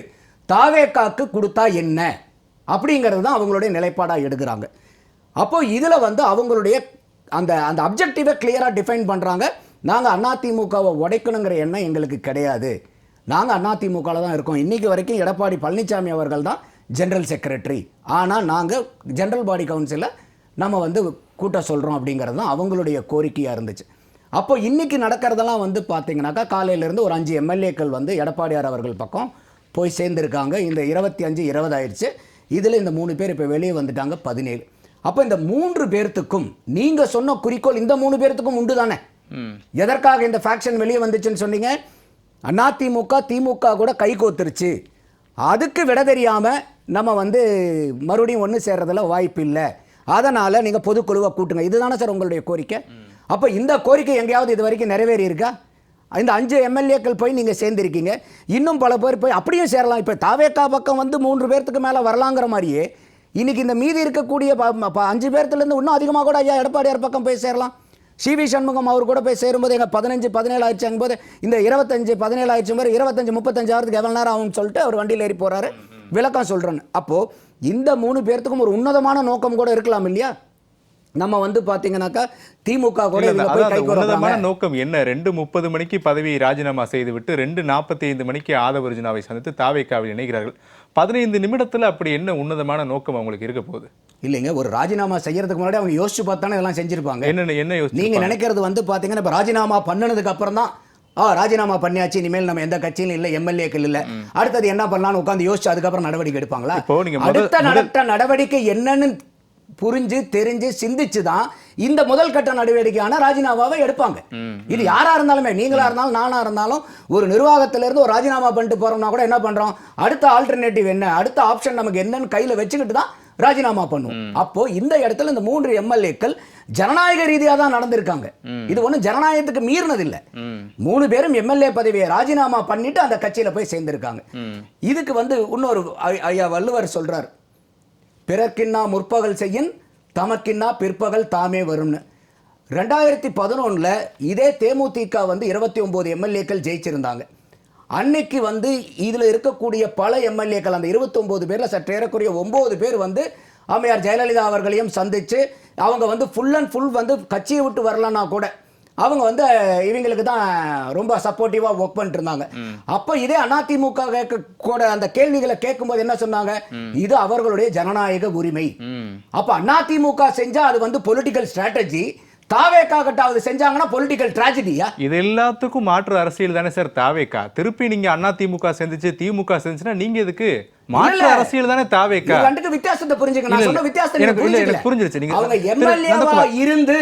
தாவேகாக்கு கொடுத்தா என்ன அப்படிங்கிறது தான் அவங்களுடைய நிலைப்பாடாக எடுக்கிறாங்க. அப்போது இதில் வந்து அவங்களுடைய அந்த அந்த அப்ஜெக்டிவை கிளியராக டிஃபைன் பண்ணுறாங்க. நாங்கள் அதிமுகவை உடைக்கணுங்கிற எண்ணம் எங்களுக்கு கிடையாது, நாங்கள் அதிமுகவில் தான் இருக்கோம். இன்றைக்கி வரைக்கும் எடப்பாடி பழனிசாமி அவர்கள் தான் ஜெனரல் செக்ரட்டரி, ஆனால் நாங்கள் ஜெனரல் பாடி கவுன்சிலில் நம்ம வந்து கூட்ட சொல்கிறோம் அப்படிங்கிறது தான் அவங்களுடைய கோரிக்கையாக இருந்துச்சு. அப்போ இன்றைக்கி நடக்கிறதெல்லாம் வந்து பார்த்தீங்கன்னாக்கா காலையிலேருந்து ஒரு 5 எம்எல்ஏக்கள் வந்து எடப்பாடியார் அவர்கள் பக்கம் போய் சேர்ந்துருக்காங்க. இந்த 25 20 ஆயிடுச்சு. இதில் இந்த 3 பேர் இப்போ வெளியே வந்துட்டாங்க, 17. அப்போ இந்த 3 பேர்த்துக்கும் நீங்கள் சொன்ன குறிக்கோள் இந்த 3 பேர்த்துக்கும் உண்டு தானே? எதற்காக இந்த ஃபேக்ஷன் வெளியே வந்துச்சுன்னு சொன்னீங்க? அதிமுக திமுக கூட கை கோத்துருச்சு, அதுக்கு விட தெரியாமல் நம்ம வந்து மறுபடியும் ஒன்று சேர்றதில் வாய்ப்பு இல்லை, அதனால் நீங்கள் பொதுக்குழுவை கூட்டுங்க, இதுதானே சார் உங்களுடைய கோரிக்கை? அப்போ இந்த கோரிக்கை எங்கேயாவது இது வரைக்கும் நிறைவேறி இருக்கா? இந்த 5 எம்எல்ஏக்கள் போய் நீங்கள் சேர்ந்திருக்கீங்க, இன்னும் பல பேர் போய் அப்படியும் சேரலாம். இப்போ தாவேக்கா பக்கம் வந்து 3 பேர்த்துக்கு மேலே வரலாங்கிற மாதிரியே இன்னைக்கு இந்த மீதி இருக்கக்கூடிய 5 பேர்த்துலேருந்து இன்னும் அதிகமாக கூட ஐயா எடப்பாடியார் பக்கம் போய் சேரலாம். சிவி சண்முகம் அவர் கூட போய் சேரும்போது எங்கள் 15-17 ஆயிடுச்சுங்கும் போது இந்த 25-17 ஆயிடுச்சு மாதிரி 25-35 ஆகிறதுக்கு எவ்வளோ நேரம் ஆகும்னு சொல்லிட்டு அவர் வண்டியில் ஏறி போகிறாரு, விளக்கம் சொல்கிறேன்னு. அப்போது இந்த 3 பேர்த்துக்கும் ஒரு உன்னதமான நோக்கம் கூட இருக்கலாம் இல்லையா? நம்ம வந்து பாத்தீங்கன்னாக்கா திமுக கூட உன்னதமான நோக்கம் என்ன? 2:30 மணிக்கு பதவியை ராஜினாமா செய்துவிட்டு 2:45 மணிக்கு ஆதவர்ஜுனாவை சந்தித்து தாவேக்காவில் இணைகிறார்கள். 15 நிமிடத்துல அப்படி என்ன உன்னதமான நோக்கம் அவங்களுக்கு இருக்க போகுது? இல்லைங்க, ஒரு ராஜினாமா செய்யறதுக்கு முன்னாடி அவங்க யோசிச்சு பார்த்தானே இதெல்லாம் செஞ்சிருப்பாங்க. என்ன யோசிச்சு நீங்க நினைக்கிறது வந்து பாத்தீங்கன்னா இப்ப ராஜினாமா பண்ணனதுக்கு அப்புறம் தான் ராஜினாமா பண்ணியாச்சு, இனிமேல் நம்ம எந்த கட்சியும் இல்ல, எம்எல்ஏக்கள் இல்ல, அடுத்தது என்ன பண்ணலாம்னு உட்காந்து யோசிச்சு அதுக்கப்புறம் நடவடிக்கை எடுப்பாங்களா? அடுத்த நடவடிக்கை என்னன்னு புரிஞ்சு தெரிஞ்சு சிந்திச்சு தான் இந்த முதல் கட்ட நடவடிக்கையான ராஜினாமாவை எடுப்பாங்க. இது யாரா இருந்தாலுமே, நீங்களா இருந்தாலும் நானா இருந்தாலும், ஒரு நிர்வாகத்திலிருந்து ஒரு ராஜினாமா பண்ணிட்டு போறோம்னா கூட என்ன பண்றோம், அடுத்த ஆல்டர்னேட்டிவ் என்ன, அடுத்த ஆப்ஷன் நமக்கு என்னன்னு கையில வச்சுக்கிட்டு தான் ராஜினாமா பண்ணுவோம். அப்போ இந்த இடத்துல இந்த 3 எம்எல்ஏக்கள் ஜனநாயக ரீதியா தான் நடந்திருக்காங்க. இது ஒண்ணு ஜனநாயகத்துக்கு மீறினது இல்ல. 3 பேரும் எம்எல்ஏ பதவியை ராஜினாமா பண்ணிட்டு அந்த கட்சியில போய் சேர்ந்திருக்காங்க. இதுக்கு வந்து இன்னொரு ஐயா வள்ளுவர் சொல்றார், பிறர்க்கின்னா முற்பகல் செய்யின் தமக்கின்னா பிற்பகல் தாமே வரும்னு. 2011 இதே தேமுதிக வந்து 29 எம்எல்ஏக்கள் ஜெயிச்சிருந்தாங்க. அன்னைக்கு வந்து இதுல இருக்கக்கூடிய பல எம்எல்ஏக்கள் அந்த 29 பேர்ல சற்றேறக்குரிய 9 பேர் வந்து அம்மையார் ஜெயலலிதா அவர்களையும் சந்திச்சு அவங்க வந்து ஃபுல் அண்ட் ஃபுல் வந்து கட்சியை விட்டு வரலன்னா கூட அவங்க வந்து இவங்களுக்கு தான் ரொம்ப சப்போர்ட்டிவா ஒர்க் பண்ணிட்டு இருந்தாங்க. அப்ப இதே அதிமுக கூட அந்த கேள்விகளை கேட்கும்போது என்ன சொன்னாங்க, இது அவர்களுடைய ஜனநாயக உரிமை. அப்ப அதிமுக செஞ்சா அது வந்து பொலிட்டிக்கல் ஸ்ட்ராட்டஜி, தாவேக்கா கட்டாவது செஞ்சாங்கன்னா பொலிட்டிக்கல் டிராஜடியா? இது எல்லாத்துக்கும் மாற்று அரசியல் தானே சார் தாவேக்கா. திருப்பி நீங்க அதிமுக செஞ்சுச்சு திமுக செஞ்சுச்சுன்னா நீங்க எதுக்கு? மாற்று அரசியல் தானே தாவேக்கா. ரெண்டுக்கு வித்தியாசத்தை புரிஞ்சுக்க. நான் சொன்ன வித்தியாசத்தை எனக்கு புரிஞ்சிருச்சு. நீங்க அவங்க எம்எல்ஏவா இருந்து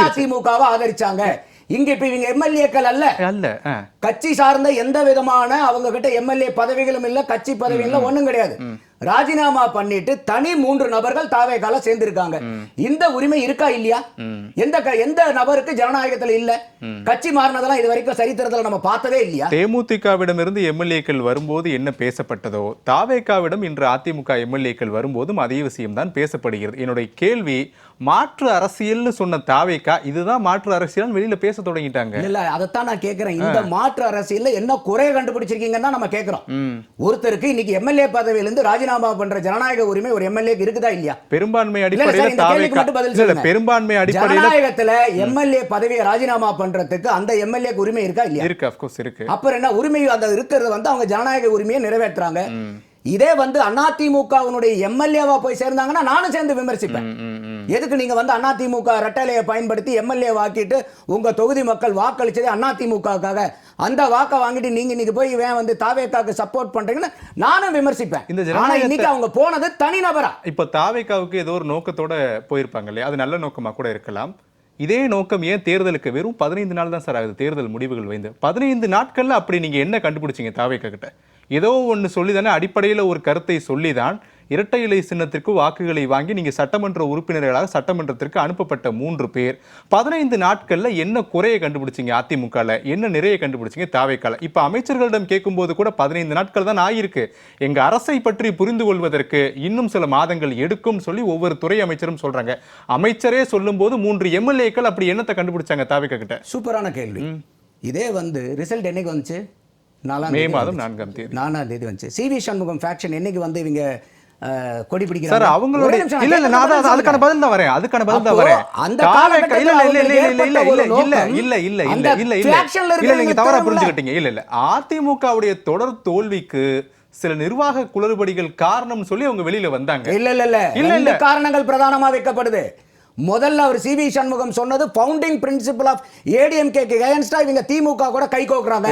அதிமுகவை ஆதரிச்சாங்க. இங்க இப்ப இவங்க எம்எல்ஏக்கள் அல்ல, கட்சி சார்ந்த எந்த விதமான அவங்க கிட்ட எம்எல்ஏ பதவிகளும் இல்ல, கட்சி பதவிகளும் ஒண்ணும் கிடையாது. ராஜினாமா பண்ணிட்டு தனி 3 நபர்கள் தாவேக்கால சேர்ந்திருக்காங்க. இந்த உரிமை இருக்கா இல்லையா? எந்த நபருக்கு ஜனநாயகத்துல இல்ல? கட்சி மாறினதெல்லாம் இது வரைக்கும் சரித்திரத்துல நம்ம பார்த்ததே இல்லையா? தேமுதிகவிடம் இருந்து எம்எல்ஏக்கள் வரும்போது என்ன பேசப்பட்டதோ தாவேக்காவிடம் இன்று அதிமுக எம்எல்ஏக்கள் வரும்போதும் அதே விஷயம் தான் பேசப்படுகிறது. என்னுடைய கேள்வி, மாற்று அரசியல்னு சொன்ன தாவேக்கா இதுதான் மாற்று அரசியல் வெளியில பேச தொடங்கிட்டாங்க. இல்ல, அதைத்தான் நான் கேட்கிறேன். இந்த மாற்று அரசியல்ல என்ன குறைய கண்டுபிடிச்சிருக்கீங்கன்னு நம்ம கேட்கிறோம். ஒருத்தருக்கு இன்னைக்கு எம்எல்ஏ பதவியிலிருந்து ராஜினாமா பண்ற ஜனநாயக உரிமை ஒரு எம்எல்ஏக்கு இருக்குதா இல்லையா? பெரும்பான்மை அடிப்படையில் பெரும்பான்மை அடிப்படையில் ஜனநாயகத்துல எம்எல்ஏ பதவியை ராஜினாமா பண்றதுக்கு அந்த எம்எல்ஏக்கு உரிமை இருக்கா இல்லையா? இருக்கு, ஆஃப் கோர்ஸ் இருக்கு. அப்புறம் என்ன உரிமை அந்த இருக்கிறது வந்து அவங்க ஜனநாயக உரிமையை நிறைவேற்றுறாங்க. இதே வந்து அதிமுகவினுடைய எம்எல்ஏவா போய் சேர்ந்தாங்கன்னா நானும் சேர்ந்து விமர்சிப்பேன். எதுக்கு நீங்க வந்து அதிமுக ரெட்டலையை பயன்படுத்தி எம்எல்ஏ வாக்கிட்டு உங்க தொகுதி மக்கள் வாக்களிச்சது அதிமுகவுக்காக, அந்த வாக்கை வாங்கிட்டு நீங்க இன்னைக்கு போய் வந்து தாவேக்காவுக்கு சப்போர்ட் பண்றீங்கன்னு நானும் விமர்சிப்பேன். ஆனா இன்னைக்கு அவங்க போனது தனிநபரா. இப்ப தாவேக்காவுக்கு ஏதோ ஒரு நோக்கத்தோட போயிருப்பாங்க இல்லையா? அது நல்ல நோக்கமா கூட இருக்கலாம். இதே நோக்கம் ஏன் தேர்தலுக்கு வெறும் 15 நாள் தான் சார் ஆகுது தேர்தல் முடிவுகள் வைந்து. 15 நாட்கள்ல அப்படி நீங்க என்ன கண்டுபிடிச்சீங்க தாவேக்கா கிட்ட? ஏதோ ஒன்று சொல்லி தானே, அடிப்படையில் ஒரு கருத்தை சொல்லி தான் இரட்டை இலை சின்னத்திற்கு வாக்குகளை வாங்கி நீங்க சட்டமன்ற உறுப்பினர்களாக சட்டமன்றத்திற்கு அனுப்பப்பட்ட 3 பேர் 15 நாட்கள்ல என்ன குறைய கண்டுபிடிச்சிங்க? அதிமுகல என்ன நிறைய கண்டுபிடிச்சிங்க தாவேக்கால? இப்ப அமைச்சர்களிடம் கேட்கும்போது கூட 15 நாட்கள் தான் ஆகியிருக்கு, எங்க அரசை பற்றி புரிந்து கொள்வதற்கு இன்னும் சில மாதங்கள் எடுக்கும் சொல்லி ஒவ்வொரு துறை அமைச்சரும் சொல்றாங்க. அமைச்சரே சொல்லும் போது 3 எம்எல்ஏக்கள் அப்படி என்னத்தை கண்டுபிடிச்சாங்க தாவேக்கா கிட்ட? சூப்பரான கேள்வி. இதே வந்து ரிசல்ட் என்னைக்கு வந்துச்சு? மே மாதம் 4ஆம் தேதி வந்துச்சு. சிவி சண்முகம் ஃபேக்ஷன் என்னைக்கு வந்து இவங்க கொடி பிடிக்கிறாங்க? சார் அவங்களோட இல்ல நான் அதுக்கான பதில் தான் வரேன். அந்த காலகட்டத்துல நீங்க தவறா புரிஞ்சுக்கிட்டீங்க. இல்ல அதிமுகவுடைய தொடர் தோல்விக்கு சில நிர்வாக குளறுபடிகள் காரணம் சொல்லி அவங்க வெளியில வந்தாங்க. இல்ல காரணங்கள் பிரதானமா வைக்கப்படுது. முதல்ல அவர் சிவி சண்முகம் சொன்னது ஃபவுண்டிங் பிரின்சிபல் ஆஃப் ஏடிஎம்கேக்கு அகைன்ஸ்டா இவங்க திமுக கூட கை கோக்குறாங்க.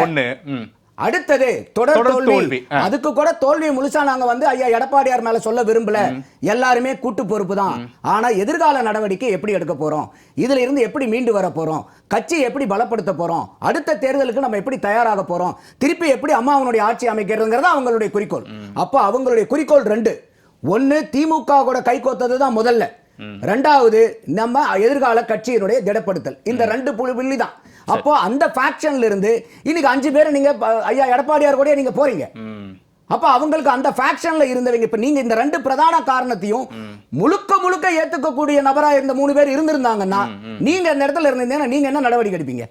அடுத்தது தொடர் தோல்வி. அதுக்கு கூட தோல்வி முழுசா நாங்க வந்து ஐயா எடப்பாடியார் மேல சொல்ல விரும்பல, எல்லாருமே கூட்டு பொறுப்பு தான். ஆனா எதிர்கால நடவடிக்கை எப்படி எடுக்க போறோம், இதுல இருந்து எப்படி மீண்டு வர போறோம், கட்சி எப்படி பலப்படுத்த போறோம், அடுத்த தேர்தலுக்கு நம்ம எப்படி தயாராக போறோம், திருப்பி எப்படி அம்மாவனுடைய ஆட்சி அமைக்கிறதுங்கிறது அவங்களுடைய குறிக்கோள். அப்ப அவங்களுடைய குறிக்கோள் 2. ஒன்னு திமுக கூட கை கோத்தது தான் முதல்ல. ரெண்டாவது நம்ம எதிர்கால கட்சியினுடைய திடப்படுத்தல். இந்த 2 புள்ளி தான். அப்போ அந்த ஃபேக்ஷன்ல இருந்து இன்னைக்கு 5 பேர் நீங்க ஐயா எடப்பாடியார் கூட நீங்க போறீங்க. அப்ப அவங்களுக்கு அந்த ஃபேக்ஷன்ல இருந்தவங்க இப்ப நீங்க இந்த 2 பிரதான காரணத்தையும் முழுக்க ஏத்துக்கக்கூடிய நபரா இருந்த 3 பேர் இருந்திருந்தாங்கன்னா நீங்க இந்த இடத்துல இருந்தீங்கன்னா நீங்க என்ன நடவடிக்கை எடுப்பீங்க?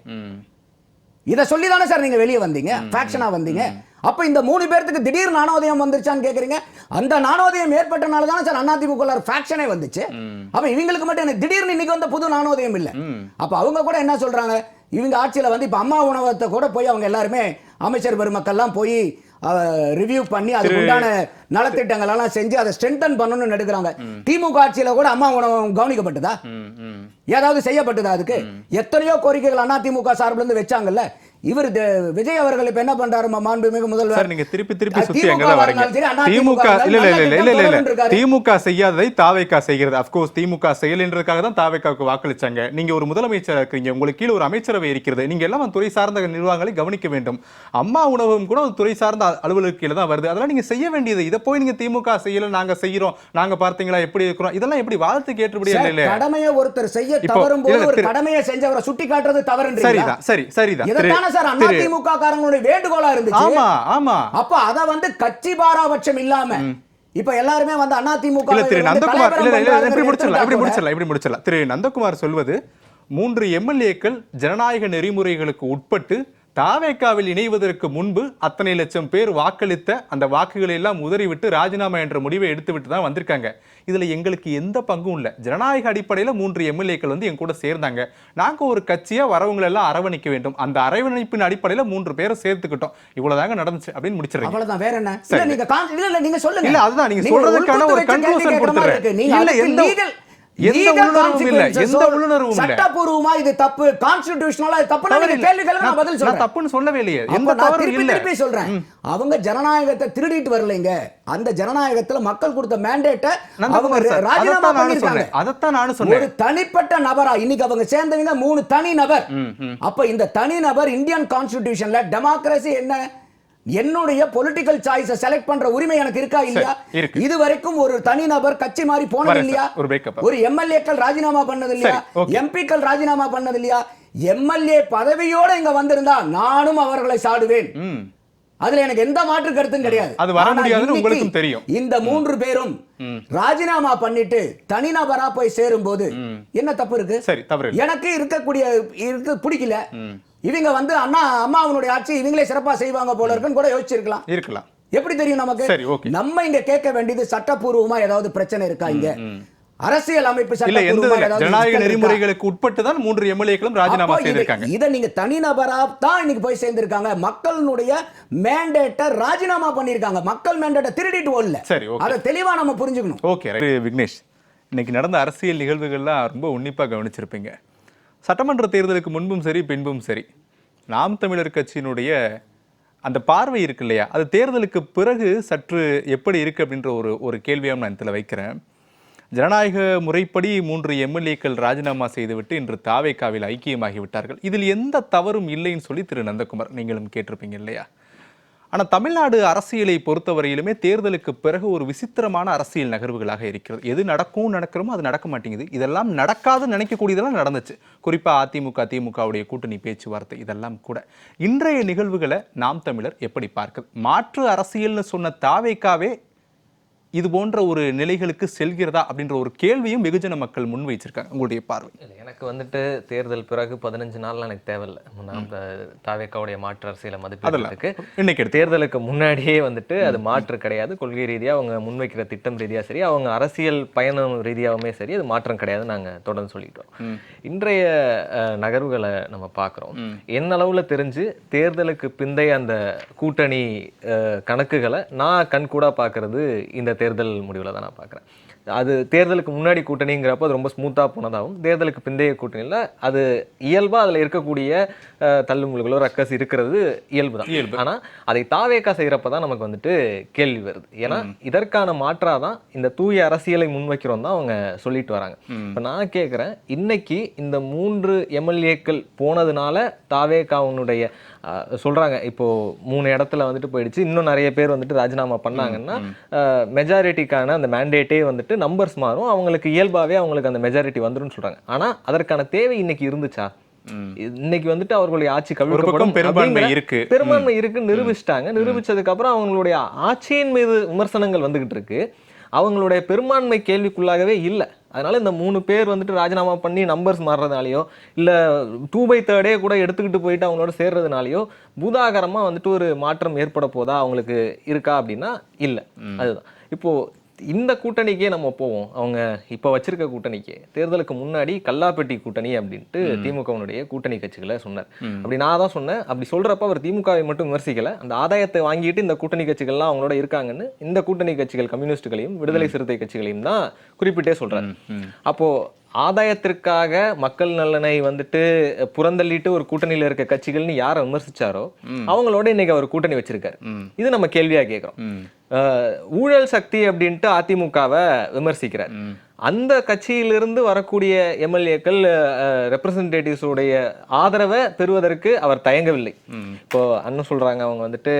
இதை சொல்லி தானே சார் நீங்க வெளியே வந்தீங்க, ஃபேக்ஷனா வந்தீங்க. அப்ப இந்த 3 பேருக்கு திடீர் நாணோதயம் வந்துருச்சான்னு கேக்குறீங்க. அந்த நாணோதயம் ஏற்பட்டனால தானே சார் அதிமுக ஃபேக்ஷனே வந்துச்சு. அப்ப இவங்களுக்கு மட்டும் திடீர்னு இன்னைக்கு வந்த புது நாணோதயம் இல்ல. அப்ப அவங்க கூட என்ன சொல்றாங்க, இவங்க ஆட்சியில வந்து இப்ப அம்மா உணவகத்தை கூட போய் அவங்க எல்லாருமே அமைச்சர் பெருமக்கள்லாம் போய் ரிவ்யூ பண்ணி அதுக்கு உண்டான நலத்திட்டங்கள் எல்லாம் செஞ்சு அதை ஸ்ட்ரென்தன் பண்ணணும்னு எடுக்கிறாங்க. திமுக ஆட்சியில கூட அம்மா உணவகம் கவனிக்கப்பட்டதா? ஏதாவது செய்யப்பட்டதா? அதுக்கு எத்தனையோ கோரிக்கைகள் அதிமுக சார்பில் இருந்து வச்சாங்கல்ல. இவர் விஜய் அவர்கள் இப்ப என்ன பண்றாரு, மாண்புமிகு முதல்வர், நீங்க திருப்பி சுத்தி அங்கதான் வரீங்க. திமுக இல்ல திமுக செய்யாததை தாவேகா செய்கிறது. அப்கோர்ஸ் திமுக செயல்ன்றதுக்காக தான் தாவேகாவுக்கு வாக்களிச்சாங்க. நீங்க ஒரு முதலமைச்சர் இருக்கீங்க, உங்களுக்கு கீழே ஒரு அமைச்சரவை இருக்கிறது, நீங்க எல்லாம் துறை சார்ந்த நிர்வாகங்களை கவனிக்க வேண்டும். அம்மா உணவகம் கூட துறை சார்ந்த அலுவலக கீழே தான் வருது. அதெல்லாம் நீங்க செய்ய வேண்டியது. இதை போய் நீங்க திமுக செய்யல, நாங்க செய்யறோம், நாங்க பார்த்தீங்களா எப்படி இருக்கிறோம், இதெல்லாம் எப்படி வாழ்த்து கேட்டுபடி இல்ல. கடமையை ஒருத்தர் செய்ய தவறும் போது ஒரு கடமையை செஞ்சவரை சுட்டி காட்டுறது தவறு. சரிதான், சரிதான். அதிமுக காரங்களுடைய வேண்டுகோளா இருந்துச்சு. ஆமா ஆமா. அப்ப அத வந்து கட்சி பாராபட்சம் இல்லாம இப்ப எல்லாருமே வந்து அதிமுக திரு நந்தகுமார் இப்படி முடிச்சிடலாம். திரு நந்தகுமார் சொல்வது 3 எம்எல்ஏக்கள் ஜனநாயக நெறிமுறைகளுக்கு உட்பட்டு தாவேகாவில் இணைவதற்கு முன்பு அத்தனை லட்சம் பேர் வாக்களித்த அந்த வாக்குகளை எல்லாம் உதறிவிட்டு ராஜினாமா என்ற முடிவை எடுத்துவிட்டு தான் வந்திருக்காங்க. இதுல எங்களுக்கு எந்த பங்கும் இல்லை. ஜனநாயக அடிப்படையில் 3 எம்எல்ஏக்கள் வந்து என் கூட சேர்ந்தாங்க. நாங்க ஒரு கட்சியா வரவங்களை எல்லாம் அரவணைக்க வேண்டும். அந்த அரவணைப்பின் அடிப்படையில் 3 பேரை சேர்த்துக்கிட்டோம். இவ்வளவுதாங்க நடந்துச்சு அப்படின்னு முடிச்சிருக்கீங்க. அவ்வளவுதான், வேற என்ன? நீங்க சொல்லுங்க. இல்ல அதுதான் நீங்க சொல்றதுக்கான ஒரு கன்க்ளூஷன் கொடுத்துறேன். இல்ல சட்டபூர்வமா இது தப்பு, கான்ஸ்டிடியூஷனலா இது தப்பு. நான் கேள்விகளுக்கு நான் பதில் சொல்றேன். தப்புன்னு சொல்லவே இல்லையே. எந்த தவறும் இல்ல. திருப்பி சொல்றேன். அவங்க ஜனநாயகத்தை திருடிட்டு வரலைங்க. அந்த ஜனநாயகத்துல மக்கள் கொடுத்த மேண்டேட்டை அவங்க ராஜினாமா பண்ணிருக்காங்க. அதத்தான் நானும் சொன்னேன். ஒரு தனிப்பட்ட நபரா இன்னைக்கு அவங்க சேர்ந்தவங்க 3 தனி நபர். அப்ப இந்த தனி நபர் இந்தியன் கான்ஸ்டிடியூஷன்ல டெமோக்ரஸி என்ன, என்னுடைய பொலிட்டிக்கல் சாய்ஸை செலக்ட் பண்ற உரிமை எனக்கு இருக்கா இல்லையா? இது வரைக்கும் ஒரு தனி நபர் கட்சி மாறி போனது இல்லையா? ஒரு எம்எல்ஏக்கள் ராஜினாமா பண்ணது இல்லையா? எம்பிக்கள் ராஜினாமா பண்ணது இல்லையா? எம்எல்ஏ பதவியோட இங்க வந்திருந்தா நானும் அவர்களை சாடுவேன். அதுல எனக்கு எந்த மாற்று கருத்தும் கிடையாது. அது வர முடியாதுன்னு உங்களுக்கும் தெரியும். இந்த 3 பேரும் ராஜினாமா பண்ணிட்டு தனிநபரா போய் சேரும் போது என்ன தப்பு இருக்கு? சரி, தவறு. எனக்கு இருக்கக்கூடிய பிடிக்கல. இவங்க வந்து அம்மாவனுடைய ஆட்சி இவங்களே சிறப்பா செய்வாங்க போல இருக்குன்னு கூட யோசிச்சிருக்கலாம். எப்படி தெரியும் நமக்கு? நம்ம இங்க கேட்க வேண்டியது சட்டப்பூர்வமா ஏதாவது பிரச்சனை இருக்கா? இங்க அரசியல் அமைப்பு ஜனநாயக நெறிமுறைகளுக்கு உட்பட்டு தான் 3 எம்எல்ஏக்களும் ராஜினாமா செய்திருக்காங்க. இத நீங்க தனிநபரா தான் இன்னைக்கு போய் சேர்ந்திருக்காங்க. மக்களுடைய மேண்டேட்டை ராஜினாமா பண்ணிருக்காங்க. மக்கள் மேண்டேட்டை திருடிட்டு ஓடல. சரி, அத தெளிவா நம்ம புரிஞ்சுக்கணும். ஓகே விக்னேஷ், இன்னைக்கு நடந்த அரசியல் நிகழ்வுகள்லாம் ரொம்ப உன்னிப்பா கவனிச்சிருப்பீங்க. சட்டமன்ற தேர்தலுக்கு முன்பும் சரி பின்பும் சரி நாம் தமிழர் கட்சியினுடைய அந்த பார்வை இருக்கு இல்லையா, அது தேர்தலுக்கு பிறகு சற்று எப்படி இருக்கு அப்படின்ற ஒரு கேள்வியாக நான் இதில் வைக்கிறேன். ஜனநாயக முறைப்படி 3 எம்எல்ஏக்கள் ராஜினாமா செய்துவிட்டு இன்று தாவேகாவில் ஐக்கியமாகி விட்டார்கள். இதில் எந்த தவறும் இல்லைன்னு சொல்லி திரு நந்தகுமார் நீங்களும் கேட்டிருப்பீங்க இல்லையா? ஆனால் தமிழ்நாடு அரசியலை பொறுத்தவரையிலுமே தேர்தலுக்கு பிறகு ஒரு விசித்திரமான அரசியல் நகர்வுகளாக இருக்கிறது. எது நடக்கிறோமோ அது நடக்க மாட்டேங்குது. இதெல்லாம் நடக்காதுன்னு நினைக்கக்கூடியதெல்லாம் நடந்துச்சு. குறிப்பாக அதிமுக திமுகவுடைய கூட்டணி பேச்சுவார்த்தை இதெல்லாம் கூட. இன்றைய நிகழ்வுகளை நாம் தமிழர் எப்படி பார்க்குது? மாற்று அரசியல்னு சொன்ன தாவேகாவே இது போன்ற ஒரு நிலைகளுக்கு செல்கிறதா அப்படின்ற ஒரு கேள்வியும் வெகுஜன மக்கள் முன் வச்சிருக்காங்க. உங்களுடைய பார்வை? எனக்கு வந்துட்டு தேர்தல் பிறகு 15 நாள் எனக்கு தேவையில்லை. தாவேகாவுடைய மாற்று அரசியலை மதிப்பிடுறதுக்கு இன்னைக்கு தேர்தலுக்கு முன்னாடியே வந்துட்டு அது மாற்று கிடையாது. கொள்கை ரீதியாக அவங்க முன்வைக்கிற திட்டம் ரீதியாக சரி, அவங்க அரசியல் பயணம் ரீதியாகவுமே சரி, அது மாற்றம் கிடையாது. நாங்கள் தொடர்ந்து சொல்லிட்டோம். இன்றைய நகர்வுகளை நம்ம பார்க்குறோம். என்னளவில் தெரிஞ்சு தேர்தலுக்கு பிந்தைய அந்த கூட்டணி கணக்குகளை நான் கண்கூடா பார்க்கறது இந்த தேர்தல் முடிவில் தான் நான் பார்க்குறேன். அது தேர்தலுக்கு முன்னாடி கூட்டணிங்கிறப்போ அது ரொம்ப ஸ்மூத்தாக போனதாகவும், தேர்தலுக்கு பிந்தைய கூட்டணியில் அது இயல்பாக அதில் இருக்கக்கூடிய தள்ளுமுள்களோ ரக்கஸ் இருக்கிறது இயல்பு தான். ஆனால் அதை தாவேகா செய்கிறப்ப தான் நமக்கு வந்துட்டு கேள்வி வருது. ஏன்னா இதற்கான மாற்றாக தான் இந்த தூய அரசியலை முன்வைக்கிறோம் தான் அவங்க சொல்லிட்டு வராங்க. இப்போ நான் கேட்குறேன், இன்னைக்கு இந்த 3 எம்எல்ஏக்கள் போனதுனால தாவேகாவுடைய சொல்றாங்க இப்போ 3 இடத்துல வந்துட்டு போயிடுச்சு, இன்னும் நிறைய பேர் வந்துட்டு ராஜினாமா பண்ணாங்கன்னா மெஜாரிட்டிக்கான அந்த மேண்டேட்டே வந்துட்டு நம்பர்ஸ் மாறும், அவங்களுக்கு இயல்பாவே அவங்களுக்கு அந்த மெஜாரிட்டி வந்துரும்னு சொல்றாங்க. ஆனா அதற்கான தேவை இன்னைக்கு இருந்துச்சா? இன்னைக்கு வந்துட்டு அவர்களுடைய ஆட்சி கவிழ்க்கப்படும் பெரும்பான்மை இருக்கு, பெரும்பான்மை இருக்குன்னு நிரூபிச்சிட்டாங்க. நிரூபிச்சதுக்கு அப்புறம் அவங்களுடைய ஆட்சியின் மீது விமர்சனங்கள் வந்துகிட்டு இருக்கு, அவங்களுடைய பெரும்பான்மை கேள்விக்குள்ளாகவே இல்லை. அதனால இந்த 3 பேர் வந்துட்டு ராஜினாமா பண்ணி நம்பர்ஸ் மாறுறதுனாலையோ இல்ல 2/3 கூட எடுத்துக்கிட்டு போயிட்டு அவங்களோட சேர்றதுனாலையோ பூதாகரமா வந்துட்டு ஒரு மாற்றம் ஏற்பட போதா அவங்களுக்கு இருக்கா அப்படின்னா இல்லை. அதுதான் இப்போ இந்த கூட்டணிக்கே நம்ம போவோம். அவங்க இப்போ வச்சிருக்க கூட்டணிக்கு தேர்தலுக்கு முன்னாடி கல்லாப்பெட்டி கூட்டணி அப்படின்ட்டு திமுகவினுடைய கூட்டணி கட்சிகளை சொன்னார். அப்படி நான் தான் சொன்னேன். அப்படி சொல்றப்ப அவர் திமுகவை மட்டும் விமர்சிக்கல, அந்த ஆதாயத்தை வாங்கிட்டு இந்த கூட்டணி கட்சிகள்லாம் அவங்களோட இருக்காங்கன்னு இந்த கூட்டணி கட்சிகள் கம்யூனிஸ்டுகளையும் விடுதலை சிறுத்தை கட்சிகளையும் தான் குறிப்பிட்டே சொல்றாரு. அப்போ ஆதாயத்திற்காக மக்கள் நலனை வந்துட்டு புறந்தள்ளிட்டு ஒரு கூட்டணியில இருக்க கட்சிகள்னு யாரை விமர்சிச்சாரோ அவங்களோட இன்னைக்கு அவர் கூட்டணி வச்சிருக்காரு. இது நம்ம கேள்வியா கேட்கிறோம். ஊழல் சக்தி அப்படின்ட்டு அதிமுகவை விமர்சிக்கிறார். அந்த கட்சியிலிருந்து வரக்கூடிய எம்எல்ஏக்கள் ரெப்ரசன்டேட்டிவ்ஸ் உடைய ஆதரவை பெறுவதற்கு அவர் தயங்கவில்லை. இப்போ அண்ணன் சொல்றாங்க, அவங்க வந்துட்டு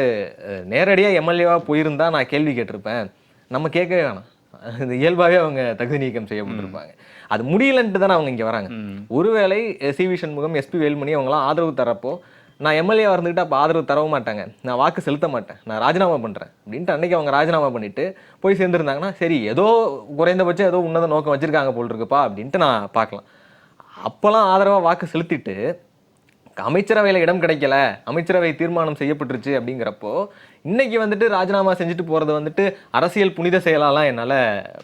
நேரடியா எம்எல்ஏவா போயிருந்தா நான் கேள்வி கேட்டிருப்பேன், நம்ம கேட்கவே வேணாம், இயல்பாகவே அவங்க தகுதி நீக்கம் செய்யப்பட்டிருப்பாங்க. அது முடியலன்ட்டு தானே அவங்க இங்க வராங்க. ஒருவேளை சி.வி. சண்முகம், எஸ்பி வேலுமணி அவங்களாம் ஆதரவு தரப்போ நான் எம்எல்ஏ இருந்துக்கிட்டு அப்போ ஆதரவு தரவும் மாட்டாங்க, நான் வாக்கு செலுத்த மாட்டேன், நான் ராஜினாமா பண்ணுறேன் அப்படின்ட்டு அன்னைக்கு அவங்க ராஜினாமா பண்ணிட்டு போய் சேர்ந்துருந்தாங்கன்னா சரி, ஏதோ குறைந்தபட்சம் ஏதோ உன்னத நோக்கம் வச்சிருக்காங்க போல் இருக்குப்பா அப்படின்ட்டு நான் பார்க்கலாம். அப்போல்லாம் ஆதரவாக வாக்கு செலுத்திட்டு அமைச்சரவையில் இடம் கிடைக்கல, அமைச்சரவை தீர்மானம் செய்யப்பட்டுருச்சு அப்படிங்கிறப்போ இன்னைக்கு வந்துட்டு ராஜினாமா செஞ்சுட்டு போறது வந்துட்டு அரசியல் புனித செயலாலாம் என்னால்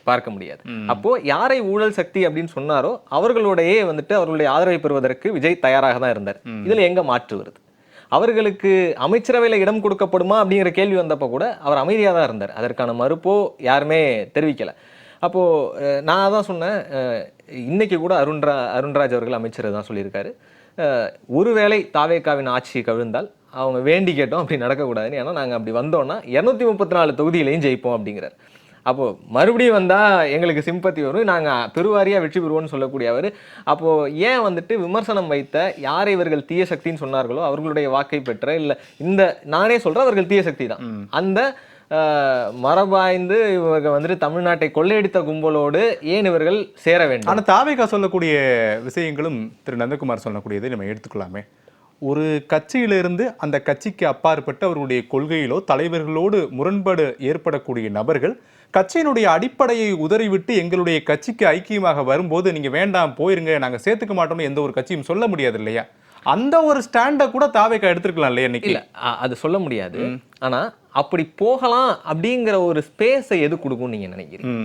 பார்க்க முடியாது. அப்போ யாரை ஊழல் சக்தி அப்படின்னு சொன்னாரோ அவர்களுடைய வந்துட்டு அவர்களுடைய ஆதரவை பெறுவதற்கு விஜய் தயாராக தான் இருந்தார். இதுல எங்க மாற்று வருது? அவர்களுக்கு அமைச்சரவையில் இடம் கொடுக்கப்படுமா அப்படிங்கிற கேள்வி வந்தப்போ கூட அவர் அமைதியாக தான் இருந்தார். அதற்கான மறுப்போ யாருமே தெரிவிக்கல. அப்போ நான் தான் சொன்னேன், இன்னைக்கு கூட அருண்ராஜ் அவர்கள் அமைச்சர் தான் சொல்லியிருக்காரு, ஒருவேளை தாவேகாவின் ஆட்சி கவிழ்ந்தால் அவங்க வேண்டி கேட்டோம் அப்படி நடக்கக்கூடாதுன்னு, ஏன்னா நாங்கள் அப்படி வந்தோம்னா 234 தொகுதியிலையும் ஜெயிப்போம் அப்படிங்கிறார். அப்போது மறுபடியும் வந்தால் எங்களுக்கு சிம்பத்தி வரும், நாங்கள் பெருவாரியாக வெற்றி பெறுவோம்னு சொல்லக்கூடிய அவர் அப்போது ஏன் வந்துட்டு விமர்சனம் வைத்த யாரை இவர்கள் தீய சக்தின்னு சொன்னார்களோ அவர்களுடைய வாக்கை பெற்ற, இல்லை இந்த நானே சொல்கிறேன் அவர்கள் தீய சக்தி தான், அந்த மரபாய்ந்து இவர்கள் வந்துட்டு தமிழ்நாட்டை கொள்ளையடித்த கும்பலோடு ஏன் இவர்கள் சேர வேண்டும்? ஆனால் தாவேகா சொல்லக்கூடிய விஷயங்களும் திரு நந்தகுமார் சொல்லக்கூடியதை நம்ம எடுத்துக்கலாமே. ஒரு கட்சியிலிருந்து அந்த கட்சிக்கு அப்பாற்பட்டு அவருடைய கொள்கையிலோ தலைவர்களோடு முரண்பாடு ஏற்படக்கூடிய நபர்கள் கட்சியினுடைய அடிப்படையை உதறிவிட்டு எங்களுடைய கட்சிக்கு ஐக்கியமாக வரும்போது நீங்கள் வேண்டாம் போயிருங்க, நாங்கள் சேர்த்துக்க மாட்டோம்னு எந்த ஒரு கட்சியும் சொல்ல முடியாது இல்லையா? அந்த ஒரு ஸ்டாண்டை கூட தாவேகா எடுத்துருக்கலாம் இல்லையா? இன்னைக்கு இல்லை, அது சொல்ல முடியாது. ஆனால் அப்படி போகலாம் அப்படிங்கிற ஒரு ஸ்பேஸை எது கொடுக்கும்னு நீங்கள் நினைக்கிறீங்க?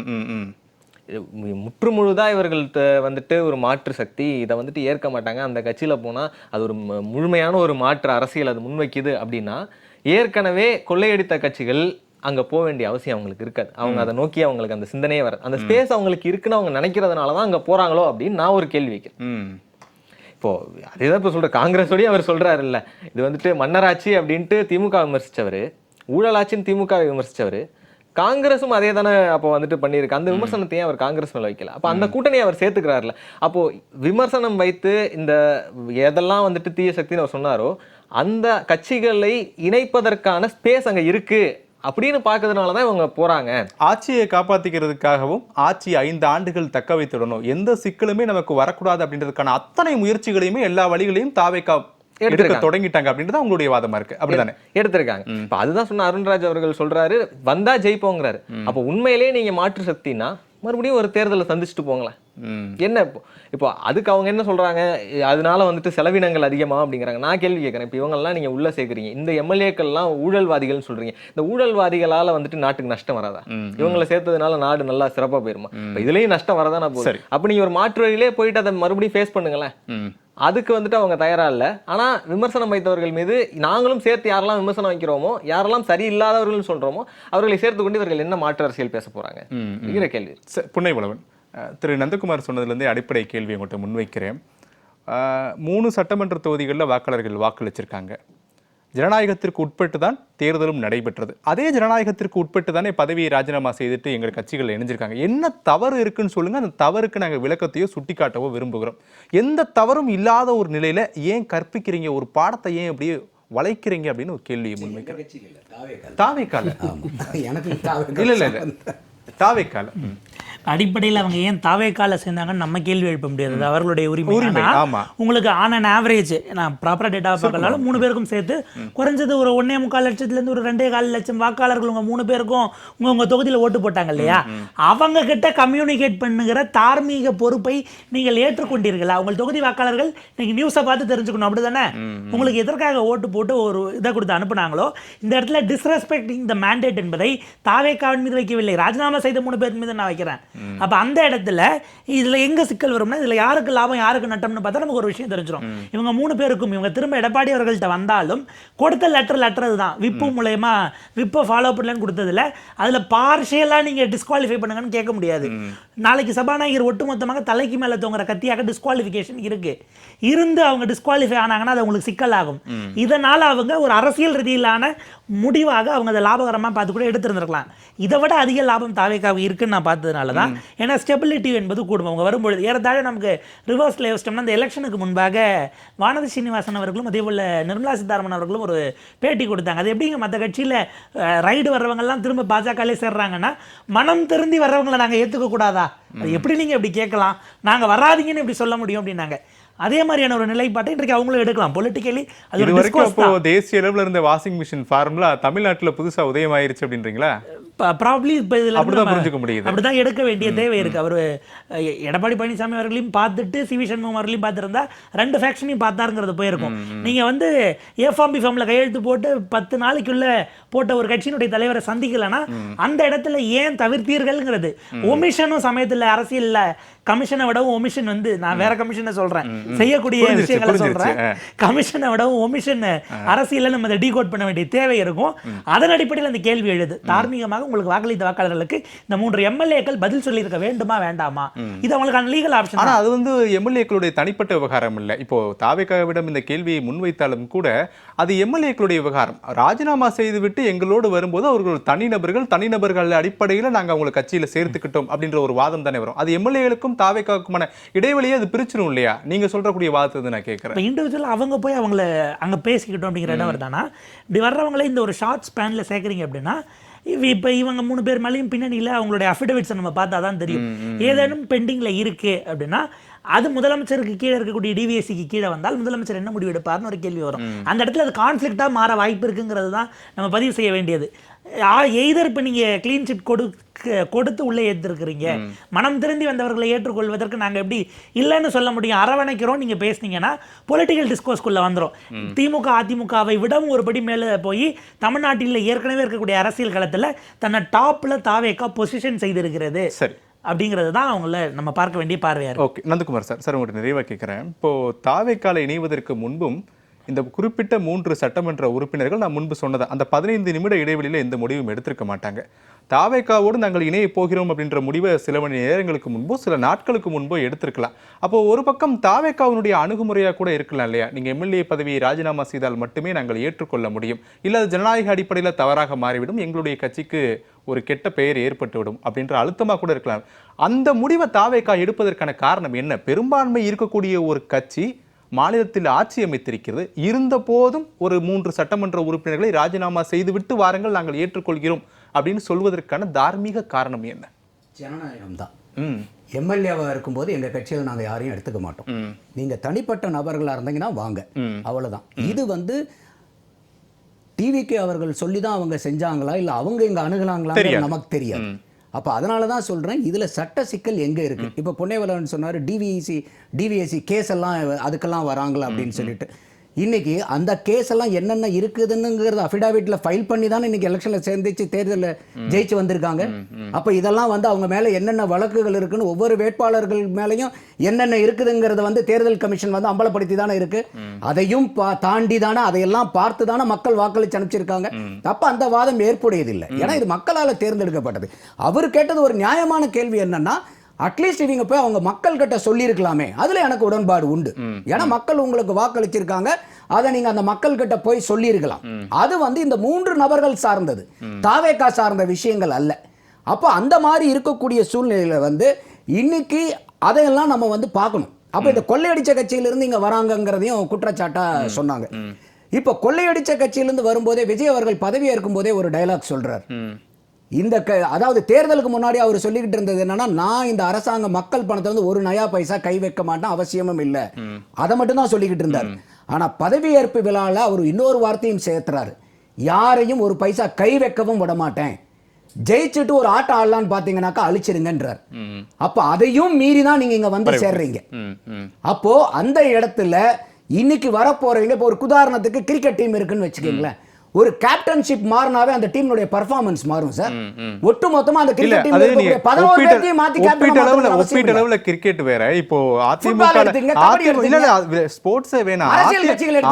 முற்றுமுழுதாக இவர்கள் வந்துட்டு ஒரு மாற்று சக்தி இதை வந்துட்டு ஏற்க மாட்டாங்க, அந்த கட்சியில் போனால் அது ஒரு முழுமையான ஒரு மாற்று அரசியல் அது முன்வைக்குது அப்படின்னா ஏற்கனவே கொள்ளையடித்த கட்சிகள் அங்கே போக வேண்டிய அவசியம் அவங்களுக்கு இருக்காது. அவங்க அதை நோக்கி அவங்களுக்கு அந்த சிந்தனையே வராது. அந்த ஸ்பேஸ் அவங்களுக்கு இருக்குன்னு அவங்க நினைக்கிறதுனால தான் அங்கே போகிறாங்களோ அப்படின்னு நான் ஒரு கேள்வி வைக்கிறேன். இப்போ அதேதான் இப்போ சொல்ற காங்கிரஸோடய அவர் சொல்றாரு இல்ல, இது வந்துட்டு மன்னராட்சி அப்படின்ட்டு திமுக விமர்சிச்சவர், ஊழலாட்சின்னு திமுக விமர்சிச்சவர், காங்கிரஸும் அதே தானே அப்போ வந்துட்டு பண்ணியிருக்கு. அந்த விமர்சனத்தையும் அவர் காங்கிரஸ் மேல வைக்கல. அப்போ அந்த கூட்டணியை அவர் சேர்த்துக்கிறாருல. அப்போ விமர்சனம் வைத்து இந்த எதெல்லாம் வந்துட்டு தீய சக்தின்னு அவர் சொன்னாரோ அந்த கட்சிகளை இணைப்பதற்கான ஸ்பேஸ் அங்க இருக்கு அப்படின்னு பார்க்கறதுனால தான் இவங்க போறாங்க. ஆட்சியை காப்பாற்றிக்கிறதுக்காகவும் ஆட்சி 5 ஆண்டுகள் தக்க வைத்துடணும், எந்த சிக்கலுமே நமக்கு வரக்கூடாது அப்படின்றதுக்கான அத்தனை முயற்சிகளையுமே எல்லா வழிகளையும் தாவேகா எடுக்க தொடங்கிட்டாங்க அப்படின்றது அவங்களுடைய வாதமா இருக்கு. அப்படிதானே எடுத்திருக்காங்க. இப்ப அதுதான் சொன்ன அருண்ராஜ் அவர்கள் சொல்றாரு, வந்தா ஜெயிப்போங்கிறாரு. அப்ப உண்மையிலேயே நீங்க மாற்று சக்தினா மறுபடியும் ஒரு தேர்தலை சந்திச்சுட்டு போங்களேன். என்ன இப்போ அதுக்கு அவங்க என்ன சொல்றாங்க, அதனால வந்துட்டு செலவினங்கள் அதிகமா அப்படிங்கிறாங்க. நான் கேள்வி கேட்கறேன், இப்போ இவங்கெல்லாம் நீங்க உள்ள சேர்க்குறீங்க, இந்த எம்எல்ஏக்கள்லாம் ஊழல்வாதிகள்னு சொல்றீங்க, இந்த ஊழல்வாதிகளால வந்துட்டு நாட்டுக்கு நஷ்டம் வராதா? இவங்களை சேர்த்ததுனால நாடு நல்லா சிறப்பா போயிருமா? இதுலயும் நஷ்டம் வரதானா போகுது. அப்ப நீங்க ஒரு மாற்று வழியிலே போயிட்டு அதை மறுபடியும் ஃபேஸ் பண்ணுங்களேன். அதுக்கு வந்துட்டு அவங்க தயாரா இல்லை. ஆனா விமர்சனம் வைத்தவர்கள் மீது நாங்களும் சேர்த்து யாரெல்லாம் விமர்சனம் வைக்கிறோமோ, யாரெல்லாம் சரியில்லாதவர்கள் சொல்றோமோ அவர்களை சேர்த்து கொண்டு இவர்கள் என்ன மாற்று அரசியல் பேச போறாங்க அப்படிங்கிற கேள்வி. புன்னைவளவன், திரு நந்தகுமார் சொன்னதுலேருந்தே அடிப்படை கேள்வியை மட்டும் முன்வைக்கிறேன். 3 சட்டமன்ற தொகுதிகளில் வாக்காளர்கள் வாக்களிச்சிருக்காங்க. ஜனநாயகத்திற்கு உட்பட்டு தான் தேர்தலும் நடைபெற்றது. அதே ஜனநாயகத்திற்கு உட்பட்டு தானே பதவியை ராஜினாமா செய்துட்டு எங்கள் கட்சிகள் இணைஞ்சிருக்காங்க. என்ன தவறு இருக்குன்னு சொல்லுங்க, அந்த தவறுக்கு நாங்கள் விளக்கத்தையோ சுட்டிக்காட்டவோ விரும்புகிறோம். எந்த தவறும் இல்லாத ஒரு நிலையில ஏன் கற்பிக்கிறீங்க? ஒரு பாடத்தை ஏன் அப்படியே வளைக்கிறீங்க அப்படின்னு ஒரு கேள்வியை முன்வைக்கிறேன். தாவேக்கால எனக்கு இல்ல இல்ல தாவேக்கால அடிப்படையில் அவங்க ஏன் தாவேக்கால சேர்ந்தாங்கன்னு நம்ம கேள்வி எழுப்ப முடியாது, அது அவர்களுடைய உரிமை. ஆமா. உங்களுக்கு ஆன் அன் ஆவரேஜ் நான் ப்ராப்பராக டேட்டாவை பார்க்கலாலும் 3 பேருக்கும் சேர்த்து குறைஞ்சது ஒரு 1.25 லட்சத்துலேருந்து ஒரு 2.25 லட்சம் வாக்காளர்கள் உங்கள் 3 பேருக்கும் உங்கள் தொகுதியில் ஓட்டு போட்டாங்க இல்லையா, அவங்க கிட்ட கம்யூனிகேட் பண்ணுகிற தார்மீக பொறுப்பை நீங்கள் ஏற்றுக்கொண்டீர்களா? உங்கள் தொகுதி வாக்காளர்கள் இன்னைக்கு நியூஸை பார்த்து தெரிஞ்சுக்கணும், அப்படி தானே? உங்களுக்கு எதற்காக ஓட்டு போட்டு ஒரு இதை கொடுத்து அனுப்புனாங்களோ, இந்த இடத்துல டிஸ்ரெஸ்பெக்டிங் த மேண்டேட் என்பதை தாவேக்காவின் மீது வைக்கவில்லை, ராஜினாமா செய்த 3 பேர் மீது நான் வைக்கிறேன். அப்ப அந்த இடத்துல இதுல எங்க சிக்கல் வரும்னா, இதுல யாருக்கு லாபம் யாருக்கு நட்டம்னு பார்த்தா நமக்கு ஒரு விஷயம் தெரிஞ்சிடும். இவங்க 3 பேருக்கும் இவங்க திரும்ப எடப்பாடி அவர்கள்ட்ட வந்தாலும் கொடுத்த லெட்டர் தான் விப்பு மூலமா விப்பை ஃபாலோ பண்ணலன்னு கொடுத்ததுல அதுல பார்ஷியலா நீங்க டிஸ்குவாலிஃபை பண்ணுங்கன்னு கேட்க முடியாது. நாளைக்கு சபாநாயகர் ஒட்டுமொத்தமாக தலைக்கு மேல தோங்குற கத்தியாக டிஸ்குவாலிஃபிகேஷன் இருக்கு, இருந்து அவங்க டிஸ்குவாலிஃபை ஆனாங்கன்னா அது அவங்களுக்கு சிக்கலாகும். இதனால அவங்க ஒரு அரசியல் ரீதியிலான முடிவாக அவங்க அதை லாபகரமாக பார்த்து கூட எடுத்துருந்துருக்கலாம். இதை விட அதிக லாபம் தாவேக்காவுக்கு இருக்குன்னு நான் பார்த்ததுனால தான். ஏன்னா ஸ்டெபிலிட்டி என்பது கூடும். அவங்க வரும்பொழுது ஏறத்தாழ நமக்கு ரிவர்ஸில் யோசிச்சோம்னா, அந்த எலெக்ஷனுக்கு முன்பாக வானதி சீனிவாசன் அவர்களும் அதே போல் நிர்மலா சீதாராமன் அவர்களும் ஒரு பேட்டி கொடுத்தாங்க. அது எப்படிங்க மற்ற கட்சியில் ரைடு வர்றவங்கெல்லாம் திரும்ப பாஜகலே சேர்றாங்கன்னா, மனம் திருந்தி வர்றவங்களை நாங்கள் ஏற்றுக்க கூடாதா? அது எப்படி நீங்கள் இப்படி கேட்கலாம்? நாங்கள் வராதிங்கன்னு இப்படி சொல்ல முடியும் அப்படின்னாங்க. அதே மாதிரியான ஒரு நிலைப்பாட்டை இன்றைக்கு அவங்களும் எடுக்கலாம். பொலிட்டிக்கலி அது ஒரு வரைக்கும் இப்போ தேசிய அளவில் இருந்த வாஷிங் மிஷின் ஃபார்முலா தமிழ்நாட்டில் புதுசாக உதயமாயிருச்சு அப்படின்றீங்களா? ப்ராப்ளி இப்போ இதில் அப்படிதான் புரிஞ்சுக்க முடியுது. அப்படிதான் எடுக்க வேண்டிய தேவை இருக்கு. அவர் எடப்பாடி பழனிசாமி அவர்களையும் பார்த்துட்டு சிவி சண்முகம் அவர்களையும் பார்த்துருந்தா 2 ஃபேக்ஷனையும் பார்த்தாருங்கிறது போயிருக்கும். நீங்கள் வந்து ஏ ஃபார்ம் பி ஃபார்மில் கையெழுத்து போட்டு 10 நாளைக்குள்ள போட்ட ஒரு கட்சியினுடைய தலைவரை சந்திக்கலன்னா அந்த இடத்துல ஏன் தவிர்த்தீர்கள்ங்கிறது. ஒமிஷனும் சமயத்தில் அரசியல்ல கமிஷனை விடவும் ஒமிஷன் வந்து, நான் வேற கமிஷனை சொல்றேன், செய்யக்கூடிய விஷயங்களை சொல்றேன், கமிஷனை விடவும் ஒமிஷன் அரசியல நம்ம அதை டீகோட் பண்ண வேண்டிய தேவை இருக்கும். அதன் அடிப்படையில் அந்த கேள்வி எழுது. தார்மீகமாக உங்களுக்கு வாக்களித்த வாக்காளர்களுக்கு இந்த 3 எம்எல்ஏக்கள் பதில் சொல்லியிருக்க வேண்டுமா வேண்டாமா? இது அவங்களுக்கான லீகல் ஆப்ஷன். ஆனா அது வந்து எம்எல்ஏக்களுடைய தனிப்பட்ட விவகாரம் இல்லை. இப்போ தாவேக்காவிடம் இந்த கேள்வியை முன்வைத்தாலும் கூட அது எம்எல்ஏக்களுடைய விவகாரம். ராஜினாமா செய்துவிட்டு எங்களோடு வரும்போது அவர்கள் தனிநபர்கள் அடிப்படையில் நாங்கள் அவங்களை கட்சியில் சேர்த்துக்கிட்டோம் அப்படின்ற ஒரு வாதம் தானே வரும். அது எம்எல்ஏகளுக்கும் தாவேக்காவுக்குமான இடைவெளியை அது பிரிச்சிடும் இல்லையா? நீங்க சொல்றக்கூடிய வாதத்தை நான் கேட்கிறேன். இண்டிவிஜுவல் அவங்க போய் அவங்கள அங்க பேசிக்கிட்டோம் அப்படிங்கிற இடம் வருதானா? இப்படி வர்றவங்களே இந்த ஒரு ஷார்ட் ஸ்பேன்ல சேர்க்குறீங்க அப்படின்னா, இப்போ இவங்க 3 பேர் மேலேயும் பின்னணியில் அவங்களுடைய அஃபிடவிட்ஸை நம்ம பார்த்தா தான் தெரியும். ஏதேனும் பெண்டிங்கில் இருக்கு அப்படின்னா அது முதலமைச்சருக்கு கீழே இருக்கக்கூடிய டிவிஎஸ்சிக்கு கீழே வந்தால் முதலமைச்சர் என்ன முடிவு எடுப்பார்னு ஒரு கேள்வி வரும். அந்த இடத்துல அது கான்ஃப்ளிக்டாக மாற வாய்ப்பு இருக்குங்கிறது தான் நம்ம பதிவு செய்ய வேண்டியது. எய்தர் இப்போ நீங்கள் கிளீன் சிட் கொடுத்து உள்ளே ஏற்றிருக்கிறீங்க, மனம் திருந்தி வந்தவர்களை ஏற்றுக்கொள்வதற்கு நாங்கள் எப்படி இல்லைன்னு சொல்ல முடியும்? அரவணைக்கிறோம் நீங்கள் பேசுனீங்கன்னா பொலிட்டிக்கல் டிஸ்கோர்ஸ்குள்ளே வந்துடும். திமுக அதிமுகவை விடவும் ஒரு படி மேலே போய் தமிழ்நாட்டில் ஏற்கனவே இருக்கக்கூடிய அரசியல் களத்தில் தன்னை டாப்பில் தாவேக்கா பொசிஷன் செய்திருக்கிறது. சரி, அப்படிங்கிறது தான் அவங்கள நம்ம பார்க்க வேண்டிய பார்வையாக. ஓகே, நந்தகுமார் சார் உங்கள்கிட்ட நிறைவாக கேட்குறேன். இப்போது தாவேக்கால இணைவதற்கு முன்பும் இந்த குறிப்பிட்ட 3 சட்டமன்ற உறுப்பினர்கள் நான் முன்பு சொன்னதை அந்த 15 நிமிட இடைவெளியில் எந்த முடிவும் எடுத்திருக்க மாட்டாங்க. தாவேக்காவோடு நாங்கள் இணைய போகிறோம் அப்படின்ற முடிவை சில மணி நேரங்களுக்கு முன்போ சில நாட்களுக்கு முன்போ எடுத்திருக்கலாம். அப்போ ஒரு பக்கம் தாவேக்காவினுடைய அணுகுமுறையாக கூட இருக்கலாம் இல்லையா? நீங்கள் எம்எல்ஏ பதவியை ராஜினாமா செய்தால் மட்டுமே நாங்கள் ஏற்றுக்கொள்ள முடியும், இல்லை அது ஜனநாயக அடிப்படையில் தவறாக மாறிவிடும், எங்களுடைய கட்சிக்கு ஒரு கெட்ட பெயர் ஏற்பட்டுவிடும் அப்படின்ற அழுத்தமாக கூட இருக்கலாம். அந்த முடிவை தாவேக்கா எடுப்பதற்கான காரணம் என்ன? பெரும்பான்மை இருக்கக்கூடிய ஒரு கட்சி மாநிலத்தில் ஆட்சி அமைத்திருக்கிறது, இருந்த போதும் ஒரு 3 சட்டமன்ற உறுப்பினர்களை ராஜினாமா செய்துவிட்டு வாருங்கள் நாங்கள் ஏற்றுக்கொள்கிறோம் அப்படின்னு சொல்வதற்கான தார்மீக காரணம் என்ன? ஜனநாயகம் தான். எம்எல்ஏவாக இருக்கும்போது எங்கள் கட்சியில் நாங்கள் யாரையும் எடுத்துக்க மாட்டோம். நீங்கள் தனிப்பட்ட நபர்களாக இருந்தீங்கன்னா வாங்க, அவ்வளோதான். இது வந்து டிவிகே அவர்கள் சொல்லி தான் அவங்க செஞ்சாங்களா இல்லை அவங்க இங்கே அணுகலாங்களா நமக்கு தெரியாது. அப்போ அதனால தான் சொல்கிறேன், இதில் சட்ட சிக்கல் எங்கே இருக்குது. இப்போ பொன்னைவலவன் சொன்னார் டிவிஎஸ்சி கேஸ் எல்லாம் அதுக்கெல்லாம் வராங்களா அப்படின்னு சொல்லிட்டு. இன்றைக்கி அந்த கேஸ் எல்லாம் என்னென்ன இருக்குதுன்னுங்கிறது அஃபிடாவிட்டில் ஃபைல் பண்ணி தானே இன்றைக்கி எலெக்ஷனில் சேர்ந்துச்சு தேர்தலில் ஜெயிச்சு வந்திருக்காங்க. அப்போ இதெல்லாம் வந்து அவங்க மேலே என்னென்ன வழக்குகள் இருக்குன்னு ஒவ்வொரு வேட்பாளர்கள் மேலேயும் என்னென்ன இருக்குதுங்கிறத வந்து தேர்தல் கமிஷன் வந்து அம்பலப்படுத்தி தானே இருக்குது. அதையும் தாண்டி தானே அதையெல்லாம் பார்த்து தானே மக்கள் வாக்களித்து அனுப்பிச்சிருக்காங்க. அப்போ அந்த வாதம் ஏற்புடையதில்லை. ஏன்னா இது மக்களால் தேர்ந்தெடுக்கப்பட்டது. அவர் கேட்டது ஒரு நியாயமான கேள்வி என்னன்னா, அட்லீஸ்ட் இவங்க போய் அவங்க மக்கள் கிட்ட சொல்லியிருக்கலாமே, அதுல எனக்கு உடன்பாடு உண்டு. ஏன்னா மக்கள் உங்களுக்கு வாக்களிச்சிருக்காங்க, அதை நீங்க அந்த மக்கள் கிட்ட போய் சொல்லியிருக்கலாம். அது வந்து இந்த 3 நபர்கள் சார்ந்தது, தாவேக்கா சார்ந்த விஷயங்கள் அல்ல. அப்போ அந்த மாதிரி இருக்கக்கூடிய சூழ்நிலையில வந்து இன்னைக்கு அதையெல்லாம் நம்ம வந்து பார்க்கணும். அப்போ இந்த கொள்ளையடிச்ச கட்சியிலிருந்து இங்க வராங்கிறதையும் குற்றச்சாட்டா சொன்னாங்க. இப்போ கொள்ளையடிச்ச கட்சியிலிருந்து வரும்போதே விஜய் அவர்கள் பதவி ஏற்கும் போதே ஒரு டயலாக் சொல்றார். இந்த அதாவது தேர்தலுக்கு முன்னாடி அவர் சொல்லிக்கிட்டு இருந்தது என்னன்னா, நான் இந்த அரசாங்க மக்கள் பணத்தை வந்து ஒரு நயா பைசா கை வைக்க மாட்டேன், அவசியமும் இல்லை, அதை மட்டும் தான் சொல்லிக்கிட்டு இருந்தார். ஆனா பதவியேற்பு விழாவில் அவர் இன்னொரு வார்த்தையும் சேர்த்துறாரு, யாரையும் ஒரு பைசா கை வைக்கவும் விட மாட்டேன், ஜெயிச்சுட்டு ஒரு ஆட்டம் ஆடலான்னு பாத்தீங்கன்னாக்கா அழிச்சிருங்கன்றார். அப்ப அதையும் மீறி தான் நீங்க இங்க வந்து சேர்றீங்க. அப்போ அந்த இடத்துல இன்னைக்கு வரப்போறீங்க. இப்போ ஒரு உதாரணத்துக்கு கிரிக்கெட் டீம் இருக்குன்னு வச்சுக்கீங்களேன், ஒரு கேப்டன்ஷிப் மாறினாவே அந்த டீமுடைய பெர்ஃபார்மன்ஸ் மாறும் சார். ஒட்டு மொத்தமா அந்த கிரிக்கெட் டீம்ல இருக்கக்கூடிய 11 பேரையும் மாத்தி கேப்டன் ஒப்பீட்டு அளவுல கிரிக்கெட் வேற. இப்போ ஸ்போர்ட்ஸே வேணாம்,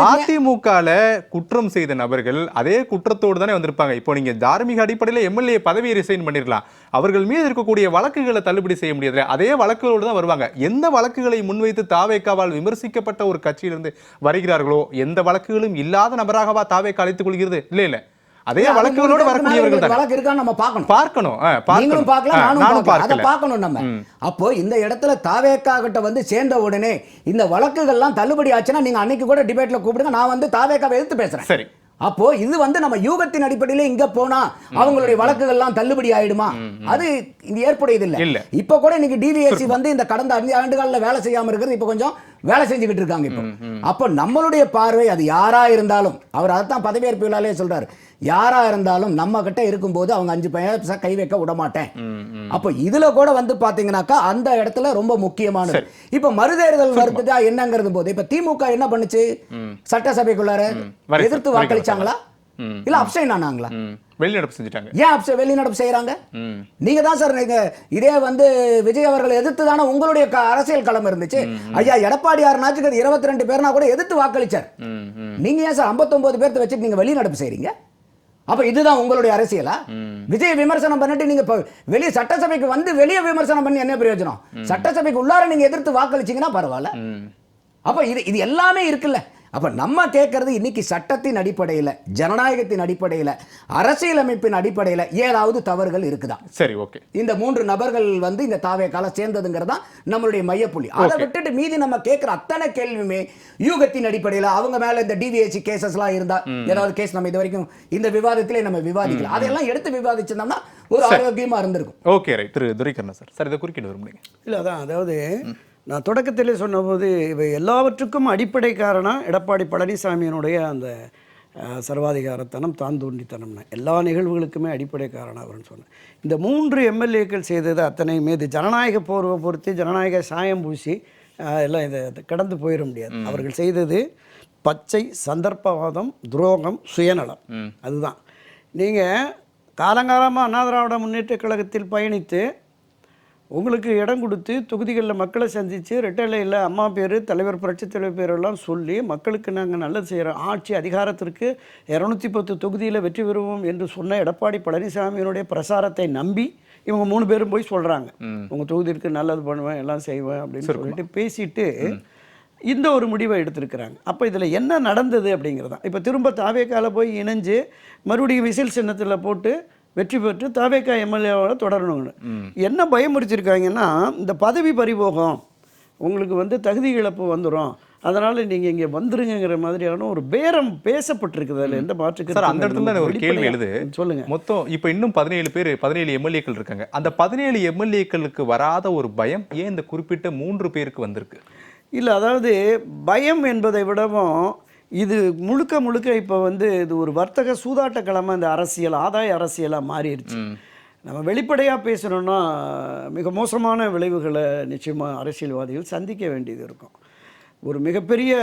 அதிமுகல குற்றம் செய்த நபர்கள் அதே குற்றத்தோடு தானே வந்திருப்பாங்க. இப்போ நீங்க தார்மீக அடிப்படையில் எம்எல்ஏ பதவியை ரிசைன் பண்ணிடலாம், அவர்கள் மீது இருக்கக்கூடிய வழக்குகளை தள்ளுபடி செய்ய முடியாது, அதே வழக்குகளோடு தான் வருவாங்க. எந்த வழக்குகளை முன்வைத்து தாவேக்காவால் விமர்சிக்கப்பட்ட ஒரு கட்சியிலிருந்து வருகிறார்களோ, எந்த வழக்குகளும் இல்லாத நபராகவா தாவேக்கா அழைத்துக் கொள்கிறது? இல்ல அதே வழக்குகளோடு வரக்கூடியவர்கள் தான். வழக்கு இருக்கா நம்ம பார்க்கணும். நீங்களும் பார்க்கலாம், நானும் பார்க்கணும் நம்ம. அப்போ இந்த இடத்துல தாவேக்கா கிட்ட வந்து சேர்ந்த உடனே இந்த வழக்குகள்லாம் தள்ளுபடி ஆச்சுன்னா நீங்க அன்னைக்கு கூட டிபேட்ல கூப்பிடுங்க, நான் வந்து தாவேக்காவை எதிர்த்து பேசுறேன். சரி. அப்போ இது வந்து நம்ம யூகத்தின் அடிப்படையில் இங்க போனா அவங்களுடைய வழக்குகள்லாம் தள்ளுபடி ஆயிடுமா? அது இது ஏற்புடையது இல்ல. இப்ப கூட இன்னைக்கு டிவிஎஸ்சி வந்து இந்த கடந்த 5 ஆண்டுகள்ல வேலை செய்யாம இருக்கிறது இப்ப கொஞ்சம் வேலை செஞ்சுக்கிட்டு இருக்காங்க. இப்போ அப்போ நம்மளுடைய பார்வை அது யாரா இருந்தாலும், அவர் அதைத்தான் பதவியேற்பு விழாலே சொல்றாரு, யாரா இருந்தாலும் நம்ம கிட்ட இருக்கும்போது அவங்க 5 பைசா கை வைக்க விட மாட்டேன். அப்போ இதுல கூட வந்து பாத்தீங்கன்னாக்கா அந்த இடத்துல ரொம்ப முக்கியமானது. இப்ப மறுதேர்தல் வருதுதா என்னங்கிறது போது இப்ப திமுக என்ன பண்ணுச்சு, சட்டசபைக்குள்ளார எதிர்த்து வாக்களிச்சாங்களா இல்ல அப்சைன் ஆனாங்களா? வெளிநடப்பு செஞ்சுட்டாங்க. ஏன் வெளிநடப்பு செய்யறாங்க? நீங்க தான் சார், நீங்க இதே வந்து விஜய் அவர்களை எதிர்த்து தானே உங்களுடைய அரசியல் களம் இருந்துச்சு. ஐயா எடப்பாடியார் நாச்சுக்கு 22 பேர்னா கூட எதிர்த்து வாக்களிச்சார். நீங்க ஏன் சார் 59 பேர்த்த வச்சுட்டு நீங்க வெளிநடப்பு செய்றீங்க? அப்ப இதுதான் உங்களுடைய அரசியலா? விஜய் விமர்சனம் பண்ணிட்டு நீங்க வெளியே சட்டசபைக்கு வந்து வெளியே விமர்சனம் பண்ணி என்ன பிரயோஜனம்? சட்டசபைக்கு உள்ளார நீங்க எதிர்த்து வாக்களிச்சீங்கன்னா பரவாயில்ல. அப்ப இது எல்லாமே இருக்குல்ல. அப்ப நம்ம கேட்கறது இன்னைக்கு சட்டத்தின் அடிப்படையில், ஜனநாயகத்தின் அடிப்படையில், அரசியலமைப்பின் அடிப்படையில் ஏதாவது தவறுகள் இருக்குதா? சரி, ஓகே. இந்த 3 நபர்கள் வந்து இந்த தாவேக்கால சேர்ந்ததுங்கிறதா நம்மளுடைய மையப்புள்ளி. அதை விட்டுட்டு மீதி நம்ம கேட்கிற அத்தனை கேள்வியுமே யூகத்தின் அடிப்படையில், அவங்க மேல இந்த டிவிஎஸ்சி கேசஸ்லாம் இருந்தா ஏதாவது கேஸ் நம்ம இது வரைக்கும் இந்த விவாதத்திலே நம்ம விவாதிக்கலாம், அதெல்லாம் எடுத்து விவாதிச்சிருந்தோம்னா ஒரு ஆரோக்கியமா இருந்திருக்கும். Okay, right. Thiru Duraikannan sir, sir இதை குறுக்கிட்டு வர முடியுங்க? இல்லை, அதான், அதாவது நான் தொடக்கத்திலே சொன்னபோது இவை எல்லாவற்றுக்கும் அடிப்படை காரணம் எடப்பாடி பழனிசாமியினுடைய அந்த சர்வாதிகாரத்தனம், தாந்தோண்டித்தனம்னா எல்லா நிகழ்வுகளுக்குமே அடிப்படை காரணம் அவர்னு சொன்னேன். இந்த 3 எம்எல்ஏக்கள் செய்தது அத்தனை மீது ஜனநாயக போர்வை பொறுத்து ஜனநாயக சாயம் பூசி எல்லாம் இதை கடந்து போயிட முடியாது. அவர்கள் செய்தது பச்சை சந்தர்ப்பவாதம், துரோகம், சுயநலம். அதுதான். நீங்கள் காலங்காலமாக அண்ணா திராவிட முன்னேற்ற கழகத்தில் பயணித்து உங்களுக்கு இடம் கொடுத்து தொகுதிகளில் மக்களை சந்தித்து ரெட்டலையில் அம்மா பேர், தலைவர், புரட்சித் தலைவர் பேரெல்லாம் சொல்லி மக்களுக்கு நாங்கள் நல்லது செய்கிறோம், ஆட்சி அதிகாரத்திற்கு 210 தொகுதியில் வெற்றி பெறுவோம் என்று சொன்ன எடப்பாடி பழனிசாமியினுடைய பிரசாரத்தை நம்பி இவங்க 3 பேரும் போய் சொல்கிறாங்க, உங்கள் தொகுதிக்கு நல்லது பண்ணுவேன், எல்லாம் செய்வேன் அப்படின்னு சொல்லிட்டு பேசிட்டு இந்த ஒரு முடிவை எடுத்திருக்கிறாங்க. அப்போ இதில் என்ன நடந்தது அப்படிங்கிறதான். இப்போ திரும்ப தாவேக்கால போய் இணைஞ்சு மறுபடியும் விசில் சின்னத்தில் போட்டு வெற்றி பெற்று தாவேக்கா எம்எல்ஏவோட தொடரணும்னு என்ன பயமுறுத்திருக்காங்கன்னா, இந்த பதவி பறிபோகம், உங்களுக்கு வந்து தகுதி இழப்பு வந்துடும், அதனால் நீங்கள் இங்கே வந்துருங்கிற மாதிரியான ஒரு பேரம் பேசப்பட்டிருக்குது. அதில் எந்த மாற்றுக்கு சார், அந்த இடத்துல ஒரு கேள்வி எழுது. சொல்லுங்கள். மொத்தம் இப்போ இன்னும் 17 எம்எல்ஏக்கள் இருக்காங்க. அந்த 17 எம்எல்ஏக்களுக்கு வராத ஒரு பயம் ஏன் இந்த குறிப்பிட்ட 3 பேருக்கு வந்திருக்கு? இல்லை, அதாவது பயம் என்பதை விடவும் இது முழுக்க இப்போ வந்து இது ஒரு வர்த்தக சூதாட்ட கிழமை, இந்த அரசியல் ஆதாய அரசியலாக மாறிடுச்சு. நம்ம வெளிப்படையாக பேசணுன்னா மிக மோசமான விளைவுகளை நிச்சயமாக அரசியல்வாதிகள் சந்திக்க வேண்டியது இருக்கும். ஒரு மிகப்பெரிய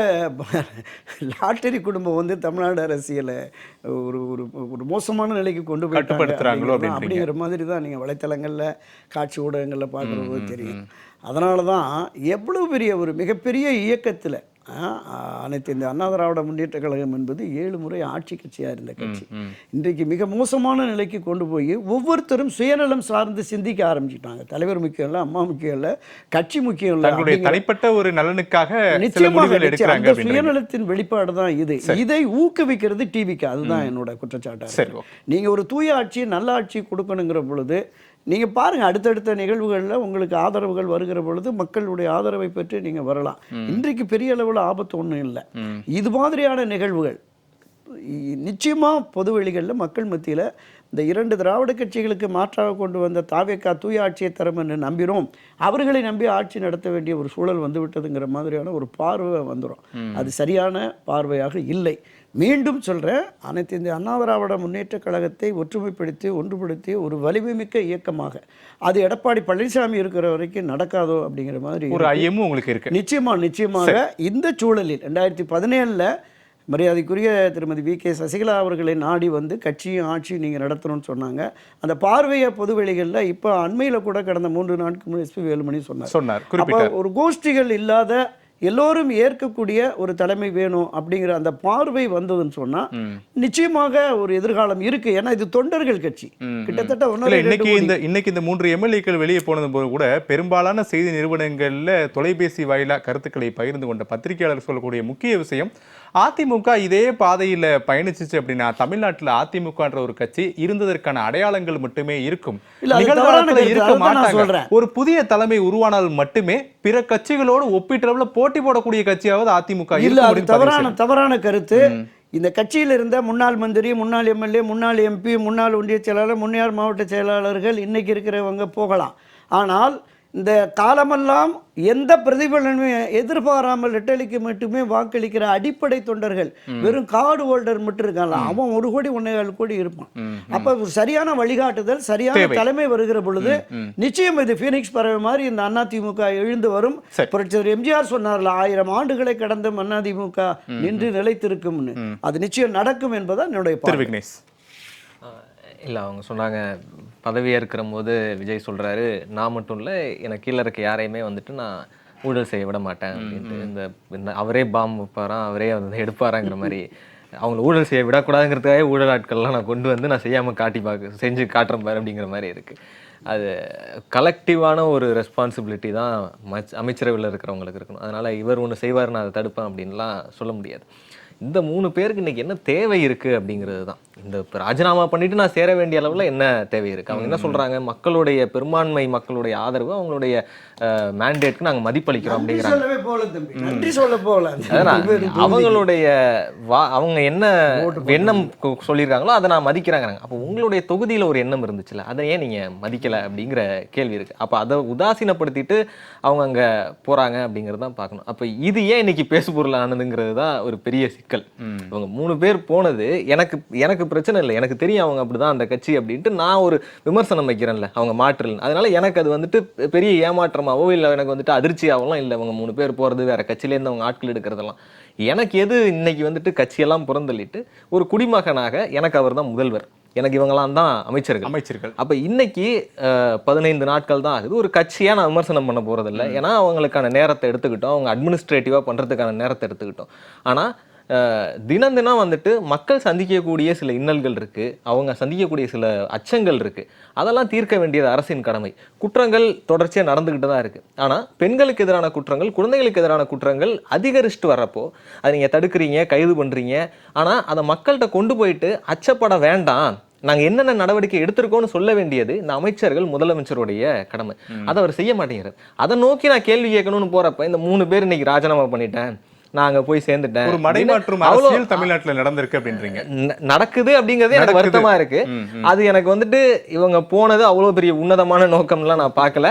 லாட்டரி குடும்பம் வந்து தமிழ்நாடு அரசியலை ஒரு ஒரு ஒரு மோசமான நிலைக்கு கொண்டு போயிட்டாங்களோ அப்படிங்கிற மாதிரி தான் நீங்கள் வலைத்தளங்களில், காட்சி ஊடகங்களில் பார்க்குறது தெரியும். அதனால தான் எவ்வளோ பெரிய ஒரு மிகப்பெரிய இயக்கத்தில் அனைத்து இந்த அண்ணா திராவிட முன்னேற்ற கழகம் என்பது 7 முறை ஆட்சி கட்சியாக இருந்த கட்சி இன்றைக்கு மிக மோசமான நிலைக்கு கொண்டு போய் ஒவ்வொருத்தரும் சுயநலம் சார்ந்து சிந்திக்க ஆரம்பிச்சுட்டாங்க. தலைவர் முக்கியம் இல்லை, அம்மா முக்கியம் இல்லை, கட்சி முக்கியம் இல்லை, தனிப்பட்ட ஒரு நலனுக்காக நிச்சயமாக அந்த சுயநலத்தின் வெளிப்பாடு தான் இது. இதை ஊக்குவிக்கிறது டிவிக்கு. அதுதான் என்னோட குற்றச்சாட்டு. நீங்க ஒரு தூய ஆட்சி, நல்ல ஆட்சி கொடுக்கணுங்கிற பொழுது நீங்கள் பாருங்கள், அடுத்தடுத்த நிகழ்வுகளில் உங்களுக்கு ஆதரவுகள் வருகிற பொழுது மக்களுடைய ஆதரவை பெற்று நீங்கள் வரலாம். இன்றைக்கு பெரிய அளவில் ஆபத்து ஒன்றும் இல்லை. இது மாதிரியான நிகழ்வுகள் நிச்சயமாக பொதுவெளிகளில் மக்கள் மத்தியில் இந்த 2 திராவிட கட்சிகளுக்கு மாற்றாக கொண்டு வந்த தாவேக்கா தூய ஆட்சியை தரும் என்று நம்பினோம், அவர்களை நம்பி ஆட்சி நடத்த வேண்டிய ஒரு சூழல் வந்து விட்டதுங்கிற மாதிரியான ஒரு பார்வை வந்துடும். அது சரியான பார்வையாக இல்லை. மீண்டும் சொல்கிறேன், அனைத்து இந்திய அண்ணா திராவிட முன்னேற்றக் கழகத்தை ஒற்றுமைப்படுத்தி ஒன்றுபடுத்தி ஒரு வலிமைமிக்க இயக்கமாக அது எடப்பாடி பழனிசாமி இருக்கிற வரைக்கும் நடக்காதோ அப்படிங்கிற மாதிரி ஒரு ஐயமும் உங்களுக்கு இருக்கு. நிச்சயமாக இந்த சூழலில் 2017 மரியாதைக்குரிய திருமதி வி.கே. சசிகலா அவர்களை நாடி வந்து கட்சியும் ஆட்சியும் நீங்கள் நடத்தணும்னு சொன்னாங்க. அந்த பார்வையை பொதுவெளிகளில் இப்போ அண்மையில் கூட கடந்த 3 நாட்களுக்கு எஸ்பி வேலுமணி சொன்னார். அப்போ ஒரு கோஷ்டிகள் இல்லாத எல்லோரும் ஏற்கக்கூடிய ஒரு தலைமை வேணும் அப்படிங்கிற அந்த பார்வை வந்ததுன்னு சொன்னா நிச்சயமாக ஒரு எதிர்காலம் இருக்கு. ஏன்னா இது தொண்டர்கள் கட்சி. கிட்டத்தட்ட இன்னைக்கு இந்த 3 எம்எல்ஏக்கள் வெளியே போனது போது கூட பெரும்பாலான செய்தி நிறுவனங்கள்ல தொலைபேசி வாயிலா கருத்துக்களை பகிர்ந்து கொண்ட பத்திரிகையாளர் சொல்லக்கூடிய முக்கிய விஷயம், அதிமுக இதே பாதையில் பயணிச்சிச்சு அப்படின்னா தமிழ்நாட்டில் அதிமுகன்ற ஒரு கட்சி இருந்ததற்கான அடையாளங்கள் மட்டுமே இருக்கும், நிகழ்காலத்தில் இருக்க மாட்டாங்க. ஒரு புதிய தலைமை உருவானால் மட்டுமே பிற கட்சிகளோடு ஒப்பீட்டளவுல போட்டி போடக்கூடிய கட்சியாவது அதிமுக இல்ல. அது தவறான கருத்து. இந்த கட்சியில் இருந்த முன்னாள் மந்திரி, முன்னாள் எம்எல்ஏ, முன்னாள் எம்பி, முன்னாள் ஒன்றிய செயலாளர், முன்னாள் மாவட்ட செயலாளர்கள் இன்னைக்கு இருக்கிறவங்க போகலாம். ஆனால் இந்த காலமெல்லாம் எந்த பிரதிபலனுமே எதிர்பாராமல் ரெட்டலிக்கு மட்டுமே வாக்களிக்கிற அடிப்படை தொண்டர்கள் வெறும் கார்டு ஹோல்டர் மட்டும் இருக்காங்க. அவன் 1 கோடி 1.25 கோடி இருப்பான். அப்ப சரியான வழிகாட்டுதல், சரியான தலைமை வருகிற பொழுது நிச்சயம் இது பீனிக்ஸ் பறவை மாதிரி இந்த அதிமுக எழுந்து வரும். புரட்சியாளர் எம்ஜிஆர் சொன்னார்ல, 1000 ஆண்டுகளை கடந்த அதிமுக நின்று நிலைத்திருக்கும். அது நிச்சயம் நடக்கும் என்பதான் என்னுடைய பார்வை. இல்லை, அவங்க சொன்னாங்க பதவி ஏற்கிற போது விஜய் சொல்கிறாரு, நான் மட்டும் இல்லை எனக்கு கீழே இருக்க யாரையுமே வந்துட்டு நான் ஊழல் செய்ய விட மாட்டேன் அப்படின்ட்டு. இந்த அவரே பாம் வைப்பாராம், அவரே வந்து எடுப்பாராங்கிற மாதிரி அவங்களை ஊழல் செய்ய விடக்கூடாதுங்கிறதுக்காக ஊழல் ஆட்கள்லாம் நான் கொண்டு வந்து நான் செய்யாமல் செஞ்சு காட்டுறேன் பாரு அப்படிங்கிற மாதிரி இருக்குது. அது கலெக்டிவான ஒரு ரெஸ்பான்சிபிலிட்டி தான் அமைச்சரவையில் இருக்கிறவங்களுக்கு இருக்கணும். அதனால் இவர் ஒன்று செய்வார் நான் அதை தடுப்பேன் அப்படின்லாம் சொல்ல முடியாது. இந்த 3 பேருக்கு இன்றைக்கி என்ன தேவை இருக்குது அப்படிங்கிறது தான். இந்த ராஜினாமா பண்ணிவிட்டு நான் சேர வேண்டிய அளவில் என்ன தேவை இருக்குது? அவங்க என்ன சொல்கிறாங்க, மக்களுடைய பெரும்பான்மை மக்களுடைய ஆதரவு, அவங்களுடைய மேண்டேட்க்கு நாங்கள் மதிப்பளிக்கிறோம் அப்படிங்கிறாங்க. அவங்களுடைய அவங்க என்ன எண்ணம் சொல்லியிருக்காங்களோ அதை நான் மதிக்கிறாங்க. அப்போ உங்களுடைய தொகுதியில் ஒரு எண்ணம் இருந்துச்சுல்ல, அதை ஏன் நீங்கள் மதிக்கலை அப்படிங்கிற கேள்வி இருக்குது. அப்போ அதை உதாசீனப்படுத்திட்டு அவங்க அங்கே போகிறாங்க அப்படிங்கிறது தான் பார்க்கணும். அப்போ இது ஏன் இன்னைக்கு பேசுபொருள் ஆனதுங்கிறது தான் ஒரு பெரிய சிக்கல். இவங்க 3 பேர் போனது எனக்கு பிரச்சனை இல்லை, எனக்கு தெரியும் அவங்க அப்படிதான் அந்த கட்சி அப்படின்ட்டு நான் ஒரு விமர்சனம் வைக்கிறேன்ல, அவங்க மாற்றல். அதனால எனக்கு அது வந்துட்டு பெரிய ஏமாற்றமாவோ இல்லை எனக்கு வந்துட்டு அதிர்ச்சியாவெல்லாம் இல்லை. அவங்க 3 பேர் போகிறது, வேற கட்சியிலேருந்து அவங்க ஆட்கள் எடுக்கிறதெல்லாம் எனக்கு எது இன்னைக்கு வந்துட்டு கட்சியெல்லாம் புறந்தள்ளிட்டு ஒரு குடிமகனாக எனக்கு அவர் தான் முதல்வர், எனக்கு இவங்கெல்லாம் தான் அமைச்சர்கள். அப்போ இன்னைக்கு 15 நாட்கள் தான் ஆகுது. ஒரு கட்சியாக நான் விமர்சனம் பண்ண போகிறதில்ல, ஏன்னா அவங்களுக்கான நேரத்தை எடுத்துக்கிட்டோம், அவங்க அட்மினிஸ்ட்ரேட்டிவாக பண்ணுறதுக்கான நேரத்தை எடுத்துக்கிட்டோம். ஆனால் தினம் வந்துட்டு மக்கள் சந்திக்கக்கூடிய சில இன்னல்கள் இருக்குது, அவங்க சந்திக்கக்கூடிய சில அச்சங்கள் இருக்குது. அதெல்லாம் தீர்க்க வேண்டியது அரசின் கடமை. குற்றங்கள் தொடர்ச்சியாக நடந்துக்கிட்டு தான் இருக்குது. ஆனால் பெண்களுக்கு எதிரான குற்றங்கள், குழந்தைகளுக்கு எதிரான குற்றங்கள் அதிகரிச்சுட்டு வர்றப்போ அதை நீங்கள் தடுக்கிறீங்க, கைது பண்ணுறீங்க. ஆனால் அதை மக்கள்கிட்ட கொண்டு போயிட்டு அச்சப்பட வேண்டாம், நாங்கள் என்னென்ன நடவடிக்கை எடுத்திருக்கோம்னு சொல்ல வேண்டியது இந்த அமைச்சர்கள், முதலமைச்சருடைய கடமை. அதை அவர் செய்ய மாட்டேங்கிறார். அதை நோக்கி நான் கேள்வி கேட்கணும்னு போகிறப்ப இந்த 3 பேர் இன்னைக்கு ராஜினாமா பண்ணிட்டேன், நாங்க போய் சேர்ந்துட்டேன், ஒரு மடைமாற்றும் அரசியல் தமிழ்நாட்டுல நடந்திருக்கு அப்படின்றீங்க. நடக்குது அப்படிங்கிறது எனக்கு வருத்தமா இருக்கு. அது எனக்கு வந்துட்டு இவங்க போனது அவ்வளவு பெரிய உன்னதமான நோக்கம்லாம் நான் பார்க்கல.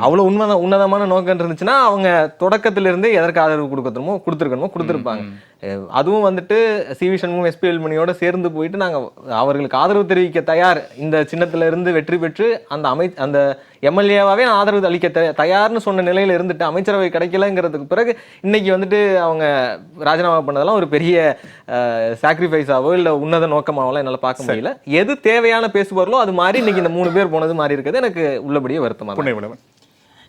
அவ்வளவு உன்னதமான நோக்கம் இருந்துச்சுன்னா அவங்க தொடக்கத்துல இருந்து எதற்கு ஆதரவு கொடுத்துருப்பாங்க. அதுவும் வந்துட்டு சி.வி. சண்முகம், எஸ்பி வேலுமணியோட சேர்ந்து போயிட்டு நாங்கள் அவர்களுக்கு ஆதரவு தெரிவிக்க தயார், இந்த சின்னத்துல இருந்து வெற்றி பெற்று அந்த எம்எல்ஏவாவே நான் ஆதரவு அளிக்க தயார்னு சொன்ன நிலையில இருந்துட்டு அமைச்சரவை கிடைக்கலங்கிறதுக்கு பிறகு இன்னைக்கு வந்துட்டு அவங்க ராஜினாமா பண்ணதெல்லாம் ஒரு பெரிய சாக்ரிஃபைஸாவோ இல்லை உன்னத நோக்கமாவோ என்னால் பார்க்க முடியல. எது தேவையான பேசுவார்களோ அது மாதிரி இன்னைக்கு இந்த 3 பேர் போனது மாதிரி இருக்கிறது எனக்கு உள்ளபடியே வருத்தமாக.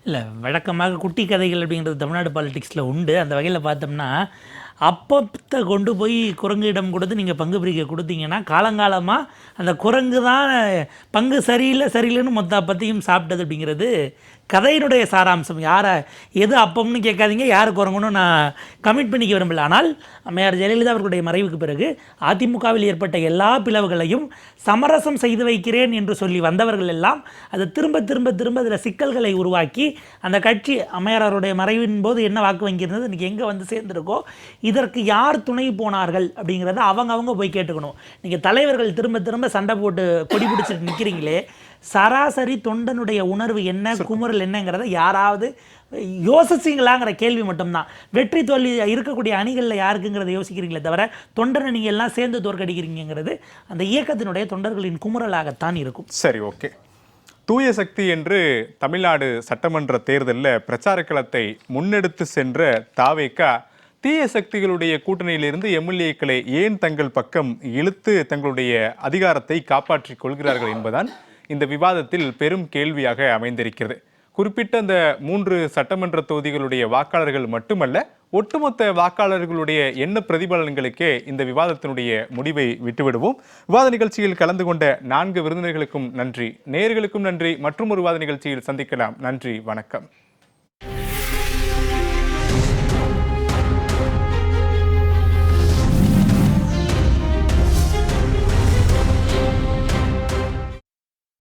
இல்லை, வழக்கமாக குட்டி கதைகள் அப்படிங்கிறது தமிழ்நாடு பாலிடிக்ஸில் உண்டு. அந்த வகையில் பார்த்தோம்னா அப்பத்தை கொண்டு போய் குரங்கிடம் கொடுத்து நீங்கள் பங்கு பிரிக்க கொடுத்தீங்கன்னா காலங்காலமாக அந்த குரங்கு தான் பங்கு சரியில்லைன்னு மொத்த அப்பத்தையும் சாப்பிட்டது அப்படிங்கிறது கதையினுடைய சாராம்சம். யாரை எது அப்பம்னு கேட்காதீங்க, யாருக்கு குரங்கன்னு நான் கமிட் பண்ணிக்க விரும்பல. ஆனால் அம்மையார் ஜெயலலிதா அவர்களுடைய மறைவுக்கு பிறகு அதிமுகவில் ஏற்பட்ட எல்லா பிளவுகளையும் சமரசம் செய்து வைக்கிறேன் என்று சொல்லி வந்தவர்கள் எல்லாம் அதை திரும்ப திரும்ப திரும்ப அதில் சிக்கல்களை உருவாக்கி அந்த கட்சி அம்மையார் அவருடைய மறைவின் போது என்ன வாக்கு வங்கியிருந்தது இன்றைக்கி எங்கே வந்து சேர்ந்துருக்கோ, இதற்கு யார் துணை போனார்கள் அப்படிங்கிறத அவங்க போய் கேட்டுக்கணும். நீங்கள் தலைவர்கள் திரும்ப திரும்ப சண்டை போட்டு கொடி பிடிச்சிட்டு நிற்கிறீங்களே, சராசரி தொண்டனுடைய உணர்வு என்ன, குமுறல் என்னங்கிறத யாராவது யோசிச்சிங்களாங்கிற கேள்வி மட்டும்தான். வெற்றி தோல்வி இருக்கக்கூடிய அணிகளில் யாருக்குங்கிறத யோசிக்கிறீங்களே தவிர தொண்டனை நீங்கள் எல்லாம் சேர்ந்து தோற்கடிக்கிறீங்கிறது அந்த இயக்கத்தினுடைய தொண்டர்களின் குமுறலாகத்தான் இருக்கும். சரி, ஓகே. தூய சக்தி என்று தமிழ்நாடு சட்டமன்ற தேர்தலில் பிரச்சார களத்தை முன்னெடுத்து சென்ற தாவேகா தீய சக்திகளுடைய கூட்டணியிலிருந்து எம்எல்ஏக்களை ஏன் தங்கள் பக்கம் இழுத்து தங்களுடைய அதிகாரத்தை காப்பாற்றிக் கொள்கிறார்கள் என்பதுதான் இந்த விவாதத்தில் பெரும் கேள்வியாக அமைந்திருக்கிறது. குறிப்பிட்ட அந்த 3 சட்டமன்ற தொகுதிகளுடைய வாக்காளர்கள் மட்டுமல்ல, ஒட்டுமொத்த வாக்காளர்களுடைய எண்ண பிரதிபலன்களுக்கே இந்த விவாதத்தினுடைய முடிவை விட்டுவிடுவோம். விவாத நிகழ்ச்சியில் கலந்து கொண்ட 4 விருந்தினர்களுக்கும் நன்றி, நேயர்களுக்கும் நன்றி. மற்றும் ஒரு விவாத நிகழ்ச்சியில் சந்திக்கலாம். நன்றி, வணக்கம்.